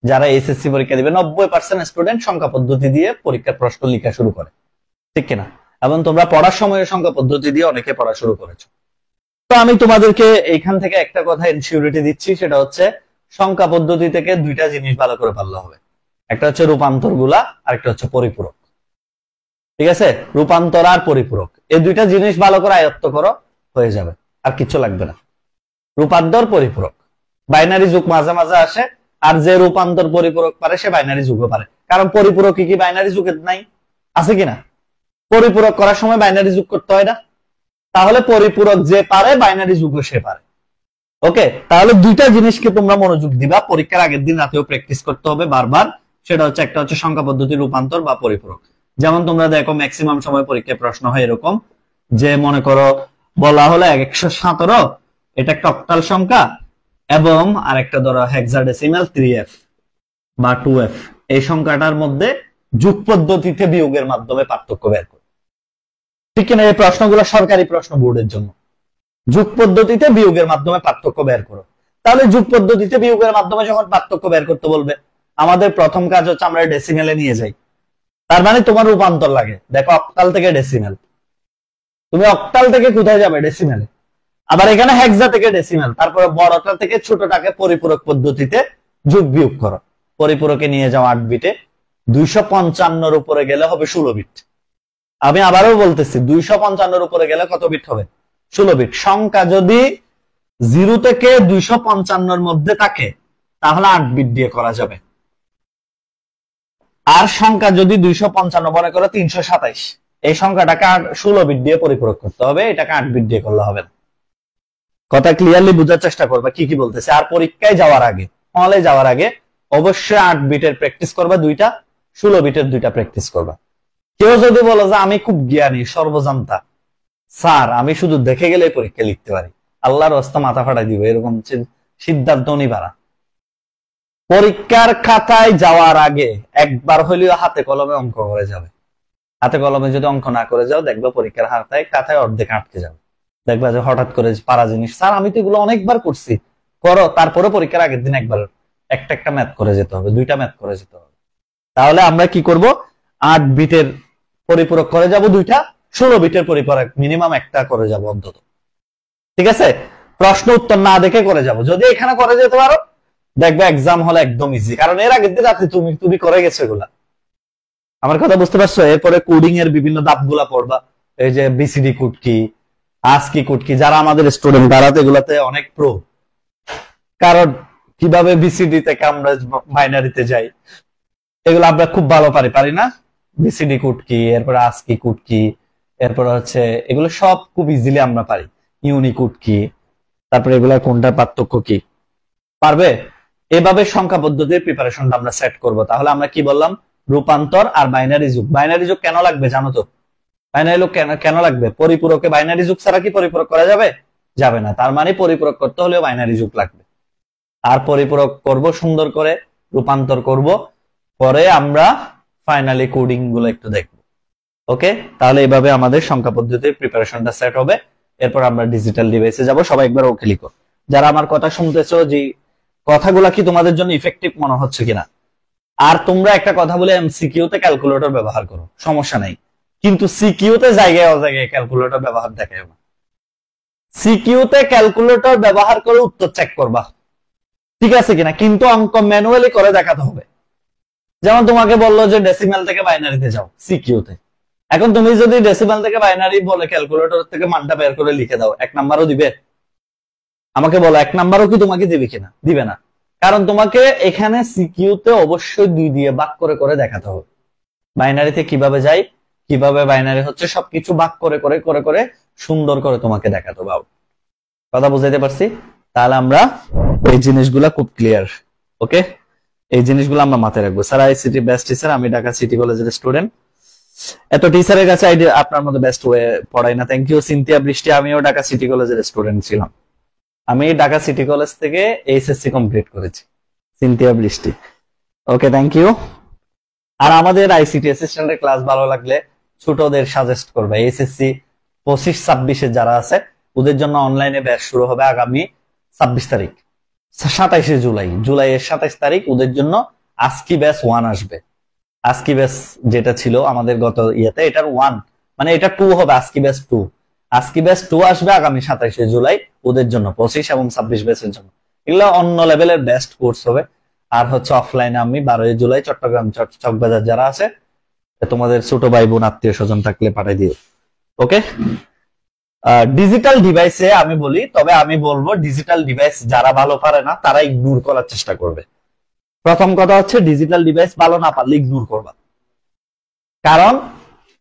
যারা এসএসসি পরীক্ষা দিবে 90% স্টুডেন্ট সংখ্যা পদ্ধতি দিয়ে পরীক্ষার প্রশ্ন লেখা শুরু করে, ঠিক কিনা? এবং তোমরা পড়ার সময় সংখ্যা পদ্ধতি দিয়ে অনেকে পড়া শুরু করেছো। তো আমি তোমাদেরকে এইখান থেকে একটা কথা ইনসিউরিটি দিচ্ছি, সেটা হচ্ছে সংখ্যা পদ্ধতি থেকে 2টা জিনিস ভালো করে পারলে হবে। একটা হচ্ছে রূপান্তর গুলা, আর একটা হচ্ছে পরিপূরক। ঠিক আছে, রূপান্তর আর পরিপূরক, এই 2টা জিনিস ভালো করে আয়ত্ত করো, হয়ে যাবে, আর কিছু লাগবে না। রূপান্তর পরিপূরক, বাইনারি যুগ মাঝে মাঝে আসে, আর যে রূপান্তর পরিপূরক পারে সে বাইনারি যুগও পারে। কারণ পরিপূরক কি বাইনারি যুগের নাই? আছে কিনা? পরিপূরক করার সময় বাইনারি যুগ করতে হয় না? তাহলে পরিপূরক যে পারে বাইনারি যুগও সে পারে। ওকে, তাহলে 2টা জিনিসকে তোমরা মনোযোগ দিবা, পরীক্ষার আগের দিন রাতেও প্র্যাকটিস করতে হবে বারবার। সেটা হচ্ছে, একটা হচ্ছে সংখ্যা পদ্ধতি রূপান্তর বা পরিপূরক। যেমন তোমরা দেখো ম্যাক্সিমাম সময় পরীক্ষায় প্রশ্ন হয় এরকম যে, মনে করো বলা হলো 117, এটা একটা অক্টাল সংখ্যা, এবং আরেকটা ধরো হেক্সাডেসিমাল 3f বা 2f, এই সংখ্যাটার মধ্যে যোগ পদ্ধতিতে বিয়োগের মাধ্যমে পার্থক্য বের করো, ঠিক কিনা? এই প্রশ্নগুলো সরকারি প্রশ্ন বোর্ডের জন্য। যোগ পদ্ধতিতে বিয়োগের মাধ্যমে পার্থক্য বের করো। তাহলে যোগ পদ্ধতিতে বিয়োগের মাধ্যমে যখন পার্থক্য বের করতে বলবে, আমাদের প্রথম কাজ হচ্ছে আমরা ডেসিমেলে নিয়ে যাই। তার মানে তোমার রূপান্তর লাগে। দেখো, অক্টাল থেকে ডেসিমেল, তুমি অক্টাল থেকে কোথায় যাবে? ডেসিমেলে। আবার এখানে হেক্সা থেকে ডেসিমেল, তারপরে বড়টা থেকে ছোটটাকে পরিপূরক পদ্ধতিতে যোগ বিয়োগ করো। পরিপূরকে নিয়ে যাও 8 বিটে, 255 উপরে গেলে হবে 16 বিট। আমি আবারও বলতেছি, 255 উপরে গেলে কত বিট হবে? 16 বিট। সংখ্যা যদি 0 থেকে 255 মধ্যে থাকে তাহলে 8 বিট দিয়ে করা যাবে। আর সংখ্যা যদি 255 মনে করো 327, এই সংখ্যাটাকে 16 বিট দিয়ে পরিপূরক করতে হবে, এটাকে 8 বিট দিয়ে করলে হবে না। কথা ক্লিয়ারলি বোঝার চেষ্টা করবা কি কি বলতেছে। আর পরীক্ষায় যাওয়ার আগে, হলে যাওয়ার আগে অবশ্যই 8 বিটের প্র্যাকটিস করবা দুইটা, 16 বিটের দুইটা প্র্যাকটিস করবা। কেউ যদি বলো যে আমি খুব জ্ঞানী সর্বজান্তা, স্যার আমি শুধু দেখে গেলে পরীক্ষা লিখতে পারি, আল্লাহর রাস্তা মাথা ফাটাই দিব, এরকম সিদ্ধান্ত নিবারা। পরীক্ষার খাতায় যাওয়ার আগে একবার হলেও হাতে কলমে অঙ্ক করে যাবে। হাতে কলমে যদি অঙ্ক না করে যাও, দেখবা পরীক্ষার খাতায় অর্ধেক আটকে যাবে। দেখবা যে হঠাৎ করে পারা জিনিস, স্যার আমি তো এগুলো অনেকবার করছি, করো। তারপরে পরীক্ষার আগের দিন একবার একটা ম্যাথ করে যেতে হবে, দুইটা ম্যাথ করে যেতে হবে। তাহলে আমরা কি করব, 8 বিটের পরিপূরক করে যাব দুইটা, 16 বিটের পরিপূরক মিনিমাম একটা করে যাব অন্তত। ঠিক আছে, প্রশ্ন উত্তর না দেখে করে যাব। যদি এখানে করে যেতে পারো, দেখবে এক্সাম হলে একদম ইজি, কারণ এর আগের দিন রাতে তুমি করে গেছো এগুলা। আমার কথা বুঝতে পারছো? এরপরে কোডিং এর বিভিন্ন ধাপগুলা পড়বা, এই যে বিসিডি কোড কি, আস্কি কোড কি। যারা আমাদের স্টুডেন্ট তারা তো এগুলাতে অনেক প্রো, কারণ কিভাবে বিসিডি থেকে আমরা বাইনারিতে যাই এগুলো আমরা খুব ভালো পারি না। বিসিডি কোড কি, এরপরে আস্কি কোড কি, এরপর হচ্ছে এগুলো সব খুব ইজিলি আমরা পারি। ইউনিকোড কি, তারপরে এগুলা কোনটার পার্থক্য কি, পারবে। এভাবে সংখ্যা পদ্ধতির প্রিপারেশনটা আমরা সেট করব। তাহলে আমরা কি বললাম, রূপান্তর আর বাইনারি যুগ। বাইনারি যুগ কেন লাগবে জানো তো? বাইনারি যুগ কেন লাগবে? পরিপূরকে বাইনারি যুগ ছাড়া কি পরিপূরক করা যাবে? যাবে না। তার মানে পরিপূরক করতে হলেও বাইনারি যুগ লাগবে। আর পরিপূরক করব সুন্দর করে, রূপান্তর করব, পরে আমরা ফাইনালি কোডিং গুলো একটু দেখব। ওকে, তাহলে এইভাবে আমাদের সংখ্যা পদ্ধতির প্রিপারেশনটা সেট হবে। এরপর আমরা ডিজিটাল ডিভাইসে যাব। সবাই একবার ওকে লিখো। যারা আমার কথা শুনতেছো, যে কথাগুলা কি তোমাদের জন্য ইফেক্টিভ মনে হচ্ছে কিনা। আর তোমরা একটা কথা বলে এমসিকিউ তে ক্যালকুলেটর ব্যবহার করো, সমস্যা নাই, কিন্তু সিকিউ তে জায়গায় অজায়গায় ক্যালকুলেটর ব্যবহার দেখায় না। সিকিউ তে ক্যালকুলেটর ব্যবহার করে উত্তর চেক করবা, ঠিক আছে কিনা, কিন্তু অঙ্ক ম্যানুয়ালি করে দেখাতে হবে। যেমন তোমাকে বললো যে ডেসিমাল থেকে বাইনারিতে যাও সিকিউ তে, এখন তুমি যদি ডেসিমাল থেকে বাইনারি বলে ক্যালকুলেটর থেকে মানটা বের করে লিখে দাও, 1 নাম্বারও দিবে? আমাকে বলো 1 নাম্বারও কি তোমাকে দিবে কিনা? দিবে না, কারণ তোমাকে এখানে সিকিউ তে অবশ্যই 2 দিয়ে ভাগ করে করে দেখাতে হবে। বাইনারিতে কিভাবে যাই, কিভাবে বাইনারি হচ্ছে, সবকিছু ভাগ করে করে করে করে সুন্দর করে তোমাকে দেখাতে হবে। কথা বুঝাইতে পারছি? তাহলে আমরা এই জিনিসগুলা খুব ক্লিয়ার। ওকে, এই জিনিসগুলো আমরা মাথায় রাখবো। স্যার আইসিটি বেস্ট টিচার, আমি ঢাকা সিটি কলেজের স্টুডেন্ট। এত টিচারের কাছে আপনার মধ্যে বেস্ট ওয়ে পড়াই না। থ্যাংক ইউ সিনথিয়া বৃষ্টি, আমিও ঢাকা সিটি কলেজের স্টুডেন্ট ছিলাম। আমি ঢাকা সিটি কলেজ থেকে এইচএসসি কমপ্লিট করেছি। সিনথিয়া বৃষ্টি, ওকে থ্যাংক ইউ। আর আমাদের আইসিটি অ্যাসিস্ট্যান্টের ক্লাস ভালো লাগলে ছোটদের সাজেস্ট করবে। এইচএসসি 25-26 যারা আছে ওদের জন্য অনলাইনে ব্যাচ শুরু হবে আগামী 26 তারিখ, 27 জুলাই, জুলাইয়ের 27 তারিখ ওদের জন্য আস্কি ব্যাচ 1 আসবে। আস্কি ব্যাচ যেটা ছিল আমাদের গত ইয়েতে, এটার 1 মানে এটা 2 হবে, আস্কি ব্যাচ 2। আস্কি ব্যাচ 2 আসবে আগামী 27 জুলাই ওদের জন্য, 25 এবং 26 ব্যাচের জন্য। এগুলো অন্য লেভেলের বেস্ট কোর্স হবে। আর হচ্ছে অফলাইনে আমি 12 জুলাই চট্টগ্রাম চকবাজার যারা আছে, তোমাদের ছোট ভাই বোন আত্মীয় স্বজন থাকলে পাঠিয়ে দিও। ওকে, ডিজিটাল ডিভাইসে আমি বলি, তবে আমি বলবো ডিজিটাল ডিভাইস যারা ভালো পারে না তারা ইগনোর করার চেষ্টা করবে। প্রথম কথা হচ্ছে ডিজিটাল ডিভাইস ভালো না পারলে ইগনোর করবা, কারণ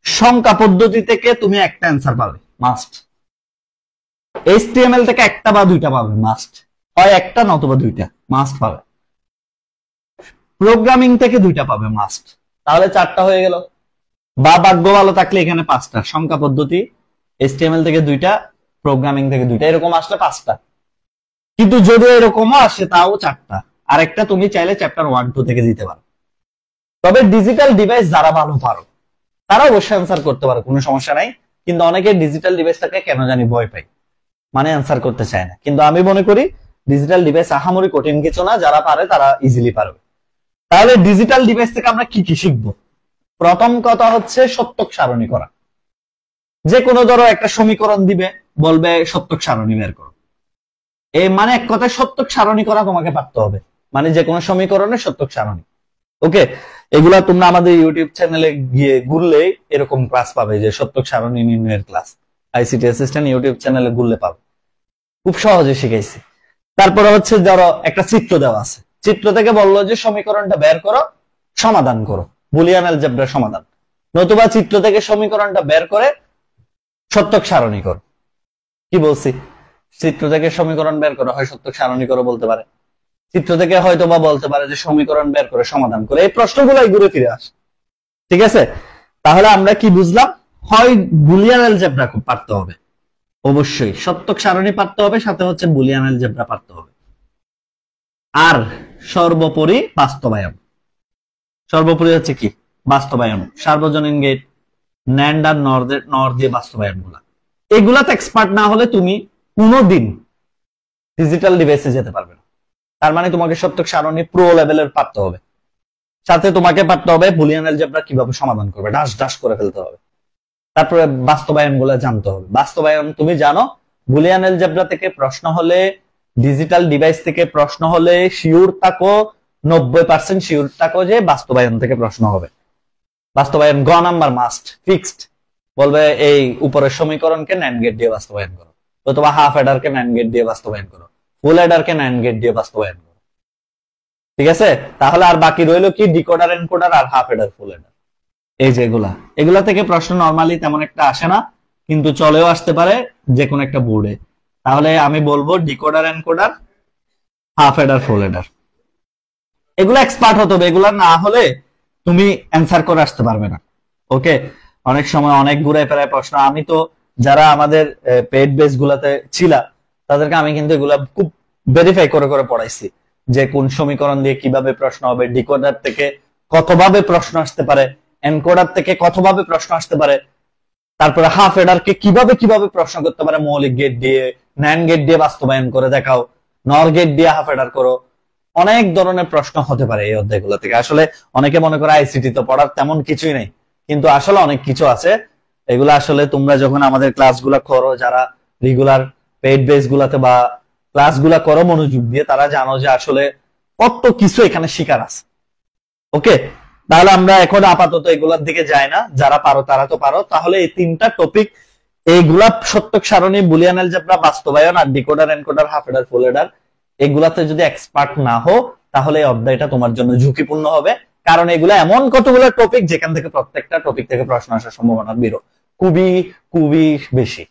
সংখ্যা পদ্ধতি থেকে তুমি একটা অ্যান্সার পাবে মাস্ট। এইচটিএমএল থেকে একটা বা দুইটা পাবে মাস্ট, হয় একটা নতুবা দুইটা মাস্ট পাবে। প্রোগ্রামিং থেকে দুইটা পাবে মাস্ট, তাহলে 4টা হয়ে গেল। বা ভাগ্য ভালো থাকলে এখানে 5টা, সংখ্যা পদ্ধতি, এইচটিএমএল থেকে 2টা, প্রোগ্রামিং থেকে 2টা, এরকম আসলে 5টা। কিন্তু যদি এরকমও আসে তাও 4টা, আর একটা তুমি চাইলে চ্যাপ্টার 1-2 থেকে দিতে পারো। তবে ডিজিটাল ডিভাইস যারা ভালো পারো তারা অবশ্যই অ্যান্সার করতে পারো, কোনো সমস্যা নাই। কিন্তু অনেকে ডিজিটাল ডিভাইসটাকে কেন জানি ভয় পায়, মানে অ্যান্সার করতে চায় না। কিন্তু আমি মনে করি ডিজিটাল ডিভাইস আহামরি কঠিন কিছু না, যারা পারে তারা ইজিলি পারবে। তাহলে ডিজিটাল ডিভাইস থেকে আমরা কি কি শিখবো? প্রথম কথা হচ্ছে সত্যক সারণী করা। যে কোনো ধরো একটা সমীকরণ দিবে, বলবে সত্যক সারণী বের করো, এই মানে এক কথায় সত্যক সারণী করা তোমাকে পারতে হবে, মানে যে কোনো সমীকরণের সত্যক সারণী। ওকে, এগুলা তোমরা আমাদের ইউটিউব চ্যানেলে গিয়ে ঘুরলে এরকম ক্লাস পাবে, যে সত্যক সারণী নির্ণয়ের ক্লাস আইসিটি অ্যাসিস্ট্যান্ট ইউটিউব চ্যানেলে ঘুরলে পাবে, খুব সহজে শিখাইছি। তারপরে হচ্ছে ধরো একটা চিত্র দেওয়া আছে, চিত্র থেকে বললো যে সমীকরণটা বের করো, সমাধান করো, বুলিয়ান অ্যালজেব্রার সমাধান। নতুবা চিত্র থেকে সমীকরণটা বের করে সত্যক সারণী করো। কি বলছি? চিত্র থেকে সমীকরণ বের করে হয় সত্যক সারণী করো বলতে পারে, চিত্র থেকে হয়তো বা বলতে পারে যে সমীকরণ বের করে সমাধান করে। এই প্রশ্নগুলাই ঘুরে ফিরে আসে। ঠিক আছে, তাহলে আমরা কি বুঝলাম? হয় বুলিয়ান অ্যালজেব্রা পারতে হবে, অবশ্যই সত্যক সারণী পারতে হবে, সাথে হচ্ছে বুলিয়ান অ্যালজেব্রা পারতে হবে, আর সর্বোপরি বাস্তবায়ন। সর্বোপরি হচ্ছে কি? বাস্তবায়ন, সার্বজনীন গেট, ন্যান্ড আর নর দিয়ে বাস্তবায়ন গুলা। এগুলাতে এক্সপার্ট না হলে তুমি কোনোদিন ডিজিটাল ডিভাইসে যেতে পারবে না। তার মানে তোমাকে সত্যক সারণী প্রো লেভেলের পারতে হবে, সাথে তোমাকে পারতে হবে বুলিয়ান অ্যালজেব্রা কিভাবে সমাধান করবে, ডাস ডাস করে ফেলতে হবে। তারপরে বাস্তবায়ন গুলা জানতে হবে। বাস্তবায়ন তুমি জানো, বুলিয়ান অ্যালজেব্রা থেকে প্রশ্ন হলে, ডিজিটাল ডিভাইস থেকে প্রশ্ন হলে শিওর থাকো, 90% শিওর থাকো যে বাস্তবায়ন থেকে প্রশ্ন হবে। বাস্তবায়ন গ নাম্বার মাস্ট ফিক্সড, বলবে এই উপরের সমীকরণকে ন্যান্ড গেট দিয়ে বাস্তবায়ন করো, অথবা হাফ এডারকে ন্যান্ড গেট দিয়ে বাস্তবায়ন করো, ফুল এডারকে ন্যান্ড গেট দিয়ে বাস্তবায়ন করো। ঠিক আছে, তাহলে আর বাকি রইলো কি? ডিকোডার, এনকোডার আর হাফ এডার, ফুল এডার। এই যে এগুলা থেকে প্রশ্ন নরমালি তেমন একটা আসে না, কিন্তু চলেও আসতে পারে যে কোনো একটা বোর্ডে। তাহলে আমি বলবো ডিকোডার, এনকোডার, হাফ এডার, ফুল এডার, এগুলো এক্সপার্ট হতে হবে। এগুলা না হলে তুমি অ্যান্সার করে আসতে পারবে না। ওকে, অনেক সময় অনেক ঘুরে ফেরায় প্রশ্ন। আমি তো যারা আমাদের পেড বেস গুলাতে ছিল তাদেরকে আমি কিন্তু এগুলা খুব ভেরিফাই করে করে পড়াইছি, যে কোন সমীকরণ দিয়ে কিভাবে প্রশ্ন হবে, ডিকোডার থেকে কতভাবে প্রশ্ন আসতে পারে, এনকোডার থেকে কতভাবে প্রশ্ন আসতে পারে, তারপরে হাফ এডারকে কিভাবে কিভাবে প্রশ্ন করতে পারে, মৌলিক গেট দিয়ে, ন্যান্ড গেট দিয়ে বাস্তবায়ন করে দেখাও, নর গেট দিয়ে হাফ এডার করো। অনেক ধরনের প্রশ্ন হতে পারে এই অধ্যায়গুলো থেকে। আসলে অনেকে মনে করে আইসিটি তো পড়ার তেমন কিছুই নেই, কিন্তু আসলে অনেক কিছু আছে। এগুলো আসলে তোমরা যখন আমাদের ক্লাসগুলো করো, যারা রেগুলার পেইড বেস গুলাতে বা ক্লাসগুলা করো মনোযোগ দিয়ে, তারা জানো যে আসলে কত কিছু এখানে শিকার আছে। ওকে, তাহলে আমরা এখন আপাতত এগুলার দিকে যাই না, যারা পারো তারা তো পারো। তাহলে এই তিনটা টপিক, এইগুলা সত্যক সারণী, বুলিয়ান অ্যালজেব্রা, বাস্তবায়ন, আর ডিকোডার, এনকোডার, হাফ এডার, ফুল এডার, এগুলাতে যদি এক্সপার্ট না হও তাহলে এই অধ্যায়টা তোমার জন্য ঝুঁকিপূর্ণ হবে। কারণ এগুলা এমন কতগুলো টপিক যেখান থেকে প্রত্যেকটা টপিক থেকে প্রশ্ন আসার সম্ভাবনা খুবই খুবই বেশি।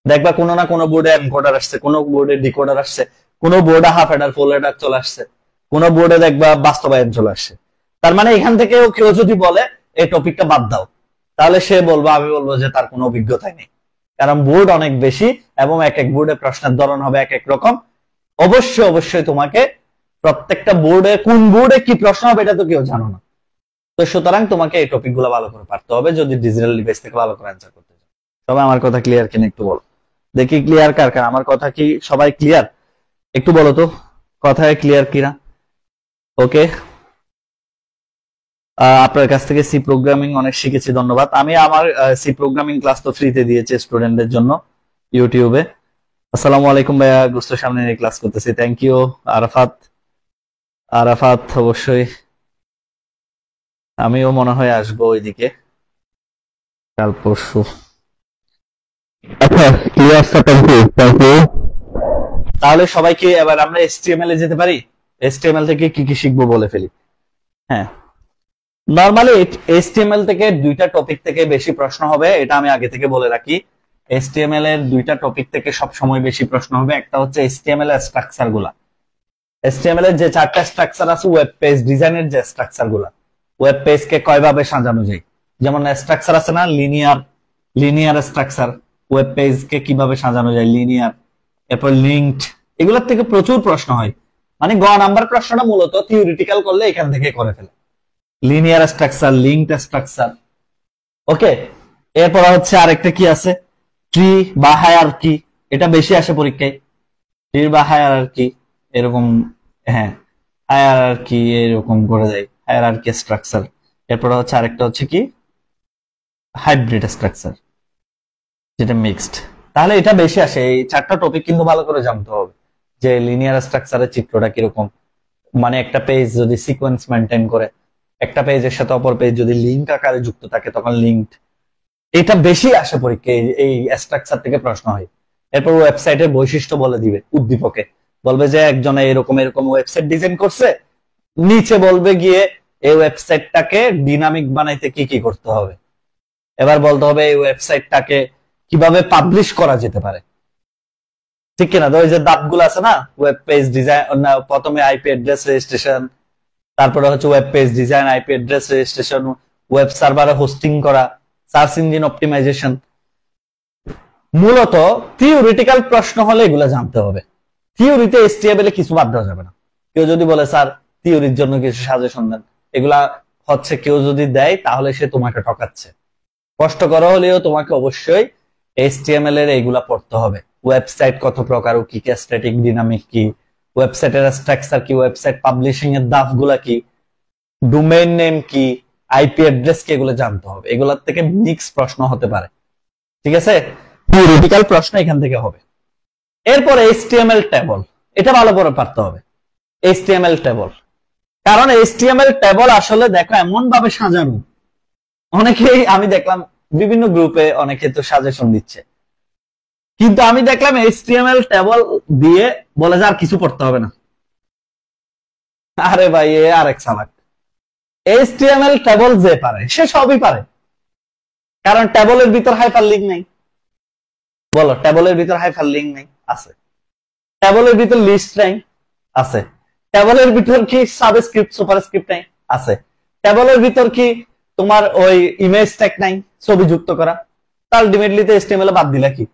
দেখবা কোনো না কোনো বোর্ডে এনকোডার আসছে, কোনো বোর্ডে ডিকোডার আসছে, কোনো বোর্ডে হাফ এডার, ফুল এডার চলে আসছে, কোনো বোর্ডে দেখবা বাস্তবায়ন চলে আসছে। তার মানে এখান থেকে কেউ যদি বলে এই টপিকটা বাদ দাও, তাহলে সে বলবো, আমি বলবো যে তার কোনো অভিজ্ঞতাই নেই। কারণ বোর্ড অনেক বেশি এবং এক এক বোর্ডে প্রশ্নের ধরন হবে এক এক রকম। অবশ্যই অবশ্যই তোমাকে প্রত্যেকটা বোর্ডে কোন বোর্ডে কি প্রশ্ন হবে এটা তো কেউ জানো না। তো সুতরাং তোমাকে এই টপিক গুলো ভালো করে পারতে হবে যদি ডিজিটাল ডিভাইস থেকে ভালো করে অ্যান্সার করতে চাও। সবাই আমার কথা ক্লিয়ার কিনা একটু বলো দেখি। ক্লিয়ার কার কার? আমার কথা কি সবাই ক্লিয়ার? একটু বলো তো কথায় ক্লিয়ার কিনা। ওকে, আপনার কাছ থেকে সি প্রোগ্রামিং অনেক শিখেছি, ধন্যবাদ। আমি আমার সি প্রোগ্রামিং ক্লাস তো ফ্রিতে দিয়েছি স্টুডেন্টদের জন্য ইউটিউবে। আসসালামু আলাইকুম ভাইয়া, গুস্ত সামনে নিয়ে ক্লাস করতেছি। Thank you Arafat. আরাফাত অবশ্যই, আমিও মনে হয় আসবো ওইদিকে কাল পরশু। আচ্ছা, তাহলে সবাইকে এবার আমরা এসটিএমএল এ যেতে পারি। এসটিএমএল থেকে কি কি শিখবো বলে ফেলি। হ্যাঁ, নরমালি এসটিএমএল থেকে দুইটা টপিক থেকে বেশি প্রশ্ন হবে, এটা আমি আগে থেকে বলে রাখি। এসটিএমএল এর দুইটা টপিক থেকে সব সময় বেশি প্রশ্ন হবে। একটা হচ্ছে এসটিএমএল এর স্ট্রাকচার গুলা। এসটিএমএল এর যে চারটা স্ট্রাকচার আছে, ওয়েব পেজ ডিজাইনের যে স্ট্রাকচার গুলা, ওয়েব পেজ কে কয়ভাবে সাজানো যায়, যেমন স্ট্রাকচার আছে না, লিনিয়ার স্ট্রাকচার, ওয়েব পেজ কে কিভাবে সাজানো যায় লিনিয়ার, এরপর লিঙ্কড, এগুলোর থেকে প্রচুর প্রশ্ন হয়। মানে গ নাম্বার প্রশ্নটা মূলত থিওরিটিক্যাল করলে এখান থেকে করে ফেলে, লিনিয়ার স্ট্রাকচার, লিঙ্কড স্ট্রাকচার। ওকে, এরপর হচ্ছে আরেকটা কি আছে, ট্রি বা হায়ারার্কি, এটা বেশি আসে পরীক্ষায়। ট্রি বা হায়ারার্কি এরকম, হ্যাঁ হায়ারার্কি এরকম করে দেয়, হায়ারার্কি স্ট্রাকচার। এরপর হচ্ছে আরেকটা হচ্ছে কি, হাইব্রিড স্ট্রাকচার, যেটা মিক্সড। তাহলে এটা বেশি আসে। এই চারটা টপিক কিন্তু ভালো করে জানতে হবে, যে লিনিয়ার স্ট্রাকচারের চিত্রটা কিরকম, মানে একটা পেজ যদি সিকোয়েন্স মেনটেন করে, একটা পেজের সাথে অপর পেজ যদি লিঙ্ক আকারে যুক্ত থাকে তখন লিঙ্কড। এটা বেশি আসে পরীক্ষায়, এই স্ট্রাকচার থেকে প্রশ্ন হয়। এরপর ওয়েবসাইটের বৈশিষ্ট্য বলে দিবে উদ্দীপকে, বলবে যে একজনে এরকম এরকম ওয়েবসাইট ডিজাইন করছে, নিচে বলবে গিয়ে এই ওয়েবসাইটটাকে ডিনামিক বানাইতে কি কি করতে হবে। এবার বলতে হবে এই ওয়েবসাইটটাকে কিভাবে পাবলিশ করা যেতে পারে, ঠিক কিনা? তো ওই যে ধাপগুলো আছে না, ওয়েব পেজ ডিজাইন, প্রথমে আইপি অ্যাড্রেস রেজিস্ট্রেশন, তারপরে হচ্ছে web page design, IP address registration, web সার্ভারে হোস্টিং করা, সার্চ ইঞ্জিন অপটিমাইজেশন। মূলত থিওরিটিক্যাল প্রশ্ন হলে এগুলো জানতে হবে। থিওরিতে এসটিএমএল এ কিছু বাদ দেওয়া যাবে না। কেউ যদি বলে স্যার থিওরির জন্য কিছু সাজেশন দেন, এগুলা হচ্ছে কেউ যদি দেয় তাহলে সে তোমাকে ঠকাচ্ছে। কষ্ট করা হলেও তোমাকে অবশ্যই এসটিএমএল এর এইগুলা পড়তে হবে। ওয়েবসাইট কত প্রকার, কি কি, স্ট্যাটিক, ডিনামিক কি, ওয়েবসাইটের স্ট্রাকচার কি, ওয়েবসাইট পাবলিশিং এর ধাপগুলা কি, ডোমেইন নেম কি, আইপি অ্যাড্রেস কি, এগুলো জানতে হবে। এগুলোর থেকে মিক্স প্রশ্ন হতে পারে, ঠিক আছে? থিওরিটিক্যাল প্রশ্ন এখান থেকে হবে। এরপর এইচটিএমএল টেবল, এটা ভালো করে পারতে হবে। এইচটিএমএল টেবল, কারণ এইচটিএমএল টেবল আসলে দেখো এমন ভাবে সাজানো, অনেকেই আমি দেখলাম বিভিন্ন গ্রুপে অনেকে তো সাজেশন দিচ্ছে, কিন্তু আমি দেখলাম এইচটিএমএল টেবল দিয়ে বলে যে আর কিছু পড়তে হবে না। আরে ভাই, এ আরেক সালাক। এইচটিএমএল টেবল যে পারে সে সবই পারে, কারণ টেবলের ভিতর হাইপার লিঙ্ক নেই। বলো, টেবলের ভিতর হাইপার লিঙ্ক নেই? আছে। টেবলের ভিতর লিস্ট নাই? আছে। টেবলের ভিতর কি সাবস্ক্রিপ্ট সুপারস্ক্রিপ্ট নাই? আছে। টেবলের ভিতর কি তোমার ওই ইমেজ ট্যাগ নাই, ছবি যুক্ত করা? আলটিমেটলি তো এইচটিএমএল বাদ দিলা কি?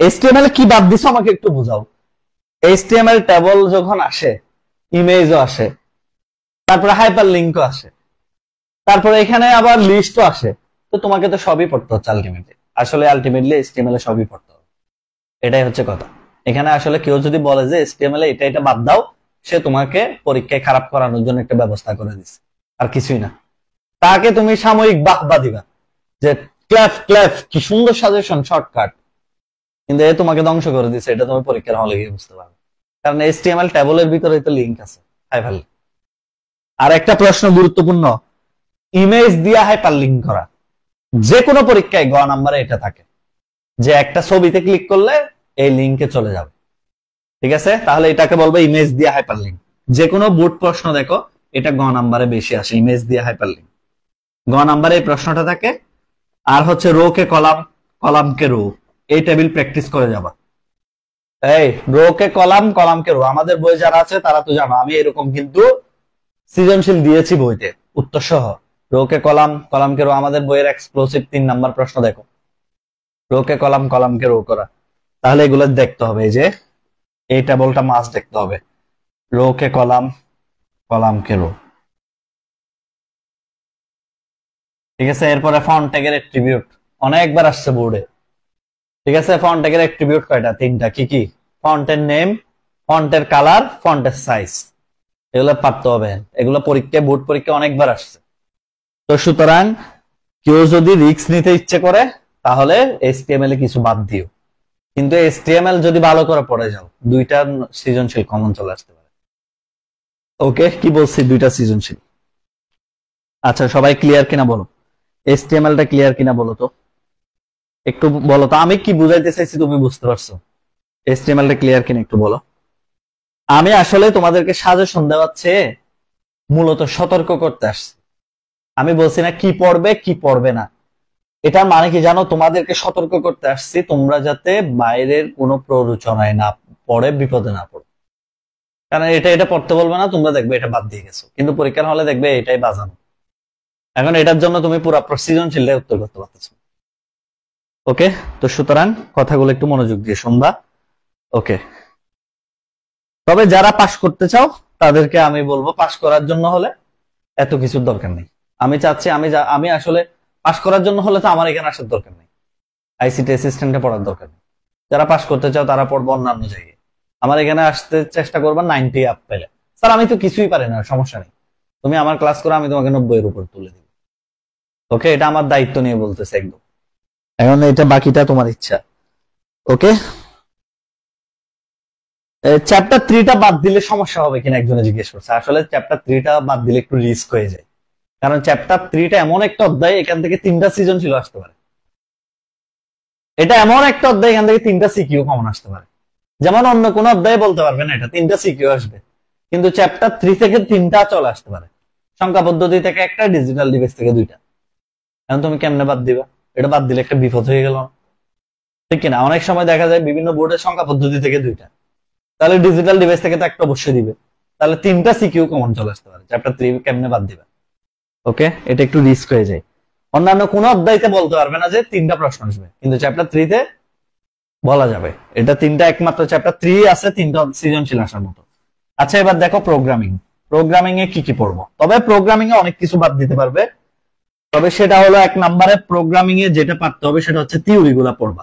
এইচটিএমএল কি বাদ দিছো আমাকে একটু বুঝাও। এইচটিএমএল টেবল যখন আসে, ইমেজও আসে, তারপরে হাইপার লিঙ্কও আসে, তারপরে এখানে আবার লিস্টও আসে, তো তোমাকে তো সবই পড়তে হচ্ছে আলটিমেটলি এইচটিএমএল এ সবই পড়তে হবে। এটাই হচ্ছে কথা। এখানে আসলে কেউ যদি বলে যে এইচটিএমএল এ এটা বাদ দাও, সে তোমাকে পরীক্ষায় খারাপ করানোর জন্য একটা ব্যবস্থা করে দিচ্ছে, আর কিছুই না। তাকে তুমি সাময়িক বাহবা দিবা যে ক্ল্যাফ কি সুন্দর সাজেশন, শর্টকাট, কিন্তু এ তোমাকে ধ্বংস করে দিচ্ছে। এটা তুমি পরীক্ষার হলে গিয়ে বুঝতে পারবে, কারণ এইচটিএমএল টেবলের ভিতরে তো লিঙ্ক আছে, হাইপার। আর একটা প্রশ্ন গুরুত্বপূর্ণ, ইমেজ দিয়ে হাইপার লিঙ্ক করা। যে কোনো পরীক্ষায় গ নাম্বারে এটা থাকে যে একটা ছবিতে ক্লিক করলে এই লিঙ্কে চলে যাবে, ঠিক আছে? তাহলে এটাকে বলবে ইমেজ দিয়ে হাইপার লিঙ্ক। যে কোনো বোর্ড প্রশ্ন দেখো, এটা গ নাম্বারে বেশি আসে, ইমেজ দিয়ে হাইপার লিঙ্ক। গ নাম্বারে এই প্রশ্নটা থাকে। আর হচ্ছে রো কে কলাম, কলাম কে রো, এই টেবিল প্র্যাকটিস করে যাবা। এই রো কে কলাম, কলাম কে রো, আমাদের বই যারা আছে তারা তো জানো, আমি এরকম কিন্তু সৃজনশীল দিয়েছি বইতে উত্তর সহ। রো কে কলাম, কলাম কে রো, আমাদের বইয়ের এক্সপ্লোসিভ 3 নাম্বার প্রশ্ন দেখো, রো কে কলাম, কলাম কে রো করা। তাহলে এগুলো দেখতে হবে, এই যে এই টেবলটা মাস্ট দেখতে হবে, রো কে কলাম, কলাম কে রো, ঠিক আছে? এরপরে ফন্ট ট্যাগের অ্যাট্রিবিউট অনেকবার আসছে বোর্ডে, ঠিক আছে? ফন্ট ট্যাগের অ্যাট্রিবিউট কয়টা? 3টা। কি কি? ফন্টের নেম, ফন্টের কালার, ফন্টের সাইজ। এগুলো পারতে হবে, এগুলো পরীক্ষায়, বোর্ড পরীক্ষায় অনেকবার আসছে। তো সুতরাং কেউ যদি রিস্ক নিতে ইচ্ছে করে তাহলে এইচটিএমএল এ কিছু বাদ দিও, কিন্তু এইচটিএমএল যদি ভালো করে পড়ে যাও, 2টা সৃজনশীল কমন চলে আসতে পারে। ওকে, কি বলছি? 2টা সৃজনশীল। আচ্ছা, সবাই ক্লিয়ার কিনা বলো? এইচটিএমএল টা ক্লিয়ার কিনা বলো তো, একটু বলো তো। আমি কি বুঝাইতে চাইছি তুমি বুঝতে পারছো? এইচটিএমএল টা ক্লিয়ার কিনা একটু বলো। আমি আসলে তোমাদেরকে সাজেশন দেওয়াচ্ছে, মূলত সতর্ক করতে আসছি। আমি বলছি না কি পড়বে কি পড়বে না, এটা মানে কি জানো? তোমাদেরকে সতর্ক করতে আসছি, তোমরা যাতে বাইরের কোনো প্ররোচনায় না পড়ে বিপদে না পড়ো। কারণ এটা পড়তে বলবে না, তোমরা দেখবে এটা বাদ দিয়ে গেছো, কিন্তু পরীক্ষার হলে দেখবে এটাই বাজানো। এখন এটার জন্য তুমি পুরো সৃজনশীল উত্তর করতে পারতেছো। ওকে, তো সুতরাং কথাগুলো একটু মনোযোগ দিয়ে শুনবা। ওকে, তবে যারা পাশ করতে চাও তাদেরকে আমি বলবো, পাশ করার জন্য হলে এত কিছুর দরকার নেই। আমি চাচ্ছি, আমি আসলে পাশ করার জন্য হলে তো আমার এখানে আসার দরকার নেই, আইসিটি অ্যাসিস্ট্যান্টে পড়ার দরকার নেই। যারা পাশ করতে চাও তারা পড়বো অন্যান্য জায়গায়, আমার এখানে আসতে চেষ্টা করবা 90 আপ পেলে। স্যার আমি তো কিছুই পারি না, সমস্যা নেই, তুমি আমার ক্লাস করো, আমি তোমাকে 90 এর উপর তুলে দিব। ওকে, এটা আমার দায়িত্ব নিয়ে বলতেছে একদম। এখন এটা বাকিটা তোমার ইচ্ছা। ওকে, চ্যাপ্টার 3টা বাদ দিলে সমস্যা হবে কিনা একজনে জিজ্ঞেস করছে। আসলে চ্যাপ্টার 3টা বাদ দিলে একটু রিস্ক হয়ে যায়, কারণ চ্যাপ্টার 3টা এমন একটা অধ্যায়, এখান থেকে 3টা সৃজনশীল আসতে পারে। এটা এমন একটা অধ্যায়, এখান থেকে 3টা সিকিউ কমন আসতে পারে। যেমন অন্য কোন অধ্যায়ে বলতে পারবে না এটা 3টা সিকিউ আসবে, কিন্তু চ্যাপ্টার 3 থেকে 3টা চলে আসতে পারে। সংখ্যা পদ্ধতি থেকে একটা, ডিজিটাল ডিভাইস থেকে দুইটা। এখন তুমি কেমনে বাদ দিবা? এটা বাদ দিলে একটা বিপদ হয়ে গেল, ঠিক কিনা? অনেক সময় দেখা যায় বিভিন্ন বোর্ডের সংখ্যা পদ্ধতি থেকে দুইটা, তাহলে ডিজিটাল ডিভাইস থেকে তো একটা অবশ্যই দিবে, তাহলে 3টা সিকিউ কমন চলে আসতে পারে। চ্যাপ্টার 3 কেমনে বাদ দিবা? ওকে, এটা একটু রিস্ক হয়ে যায়। অন্যান্য কোনো অধ্যায়তে বলতে পারবে না যে 3টা প্রশ্ন আসবে, কিন্তু চ্যাপ্টার 3 তে বলা যাবে। এটা 3টা একমাত্র চ্যাপ্টার 3 আছে 3টা সৃজনশীল আসার মতো। আচ্ছা, এবার দেখো প্রোগ্রামিং। প্রোগ্রামিং এ কি কি পড়বো? তবে প্রোগ্রামিং এ অনেক কিছু বাদ দিতে পারবে, তবে সেটা হলো 1 নম্বরে প্রোগ্রামিং এ যেটা পারতে হবে সেটা হচ্ছে থিওরি গুলা পড়বা,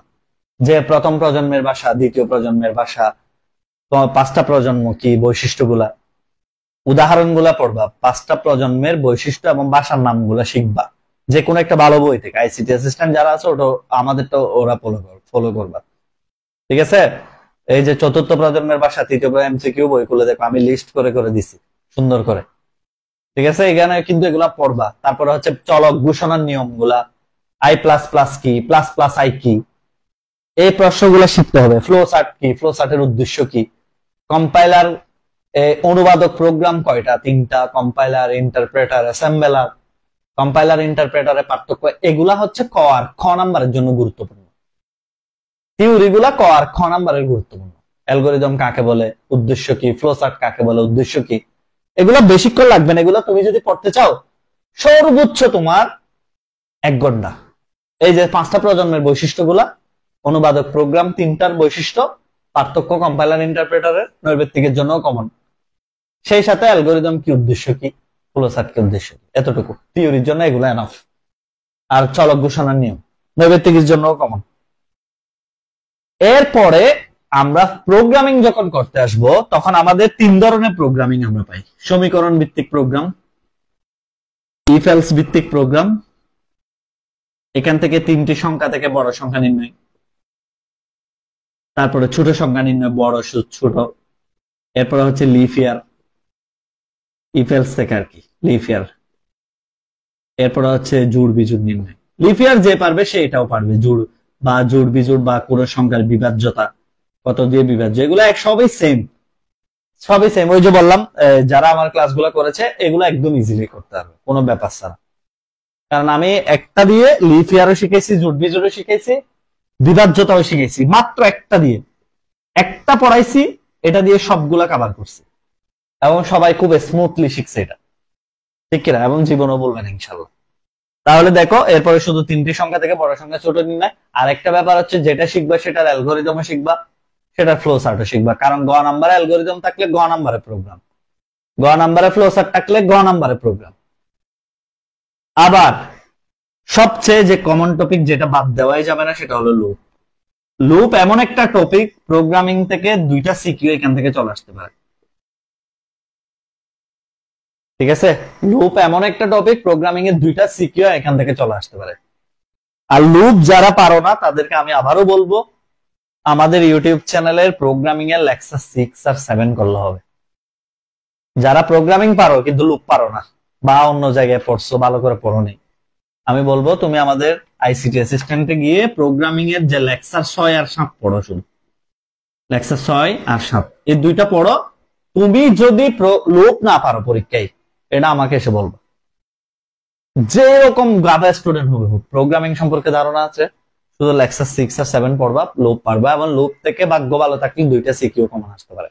যে প্রথম প্রজন্মের ভাষা, দ্বিতীয় প্রজন্মের ভাষা, 5টা প্রজন্ম কি, বৈশিষ্ট্যগুলা, উদাহরণগুলা পড়বা, 5টা প্রজন্মের বৈশিষ্ট্য এবং ভাষার নামগুলা শিখবা, যে কোনো একটা ভালো বই থেকে। আইসিটি অ্যাসিস্ট্যান্ট যারা আছে ওটা আমাদের তো ওরা ফলো করবা, ঠিক আছে? এই যে চতুর্থ প্রজন্মের ভাষা, তৃতীয় এমসিকিউ বইগুলো দেখো আমি লিস্ট করে করে দিছি সুন্দর করে, ঠিক আছে? এখানে কিন্তু এগুলা পড়বা। তারপরে হচ্ছে চলক ঘোষণার নিয়মগুলা, আই প্লাস প্লাস কি, প্লাস প্লাস আই কি, এই প্রশ্নগুলো শিখতে হবে। ফ্লো চার্ট কি, ফ্লো চার্টের উদ্দেশ্য কি, কম্পাইলার, অনুবাদক প্রোগ্রাম কয়টা? 3টা। কম্পাইলার, ইন্টারপ্রেটার, অ্যাসেম্বলার, কম্পাইলার ইন্টারপ্রেটারের পার্থক্য, এগুলা হচ্ছে ক আর খ নাম্বারের জন্য গুরুত্বপূর্ণ। থিওরি গুলা ক আর খ নাম্বারের গুরুত্বপূর্ণ। অ্যালগরিদম কাকে বলে, উদ্দেশ্য কি, ফ্লো চার্ট কাকে বলে, উদ্দেশ্য কি, এগুলা বেশিক্ষণ লাগবে না। এগুলা তুমি যদি পড়তে চাও সর্বোচ্চ তোমার 1 ঘন্টা। এই যে 5টা প্রজন্মের বৈশিষ্ট্যগুলা, অনুবাদক প্রোগ্রাম 3টার বৈশিষ্ট্য, পার্থক্য কম্পাইলার ইন্টারপ্রেটারের, নৈর্ব্যক্তিকের জন্য কমন, সেই সাথে অ্যালগরিদম কি, উদ্দেশ্য কি, ফ্লোচার্ট কি, উদ্দেশ্য কি, এতটুকু থিওরির জন্য এগুলো এনাফ। আর চলক ঘোষণার নিয়ম নৈর্ব্যক্তিকের জন্য কমন। এরপরে আমরা প্রোগ্রামিং যখন করতে আসব তখন আমাদের 3 ধরনের প্রোগ্রামিং আমরা পাই। সমীকরণ ভিত্তিক প্রোগ্রাম, ইফ এলস ভিত্তিক প্রোগ্রাম, এখান থেকে 3টি সংখ্যা থেকে বড় সংখ্যা নির্ণয়, তারপরে ছোট সংখ্যা নির্ণয়, বড় ছোট, এরপরে হচ্ছে লিফ ইয়ার, ইফ এলস থেকে আর কি, লিফ ইয়ার, এরপরে হচ্ছে জোড় বিজোড় নির্ণয়। লিফ ইয়ার যে পারবে সে এটাও পারবে, জোড় বা জোড় বিজোড় বা কোনো সংখ্যার বিভাজ্যতা, কত দিয়ে বিভাজ্য, এগুলো সবই সেম, সবই সেম। ওই যে বললাম যারা আমার ক্লাসগুলো করেছে এগুলো একদম ইজিলি করতে পারবে কোনো ব্যাপার ছাড়া, কারণ আমি একটা দিয়ে লিফ ইয়ারও শিখেছি, জোড় বিজোড়ও শিখেছি, বিভাজ্যতাও শিখেছি, মাত্র একটা দিয়ে, একটা পড়াইছি, এটা দিয়ে সবগুলা কভার করছি, এবং সবাই খুব স্মুথলি শিখছে এটা, ঠিক কিনা? এবং জীবনও বলবেন ইনশাল্লাহ। তাহলে দেখো, এরপরে শুধু 3টি সংখ্যা থেকে বড় সংখ্যা ছোট নির্ণয়। আর একটা ব্যাপার হচ্ছে যেটা শিখবা সেটার অ্যালগরিদমও শিখবা, সেটার ফ্লো চার্টও শিখবা, কারণ গ নাম্বারে অ্যালগরিদম থাকলে গ নাম্বারে প্রোগ্রাম, গ নাম্বারে ফ্লো চার্ট থাকলে গ নাম্বারে প্রোগ্রাম। আবার সবচেয়ে যে কমন টপিক যেটা বাদ দেওয়াই যাবে না সেটা হলো লুপ। লুপ এমন একটা টপিক, প্রোগ্রামিং থেকে 2টা সিকিউ এখান থেকে চলে আসতে পারে, ঠিক আছে? লুপ এমন একটা টপিক, প্রোগ্রামিং এর 2টা সিকিউ এখান থেকে চলে আসতে পারে। আর লুপ যারা পারো না তাদেরকে আমি আবারও বলবো, আমাদের ইউটিউব চ্যানেলের প্রোগ্রামিং এর লেকচার 6 আর 7 করলে হবে। যারা প্রোগ্রামিং পারো কিন্তু লুপ পারো না, বা অন্য জায়গায় পড়ছো, ভালো করে পড়ো নি, আমি বলবো তুমি আমাদের আইসিটি অ্যাসিস্ট্যান্টে গিয়ে প্রোগ্রামিং এর যে লেকচার 6 আর 7 পড়ো, শুধু লেকচার 6 আর 7 এই 2টা পড়ো। তুমি যদি লুপ না পারো পরীক্ষায়, এটা আমাকে এসে বলবো। যে রকম গাধা স্টুডেন্ট হবে হোক, প্রোগ্রামিং সম্পর্কে ধারণা আছে, শুধু লেকচার 6 আর 7 পড়বা, লুপ পারবা, এবং লুপ থেকে ভাগ্য ভালো থাকলে 2টা সিকিউ কমন আসতে পারে,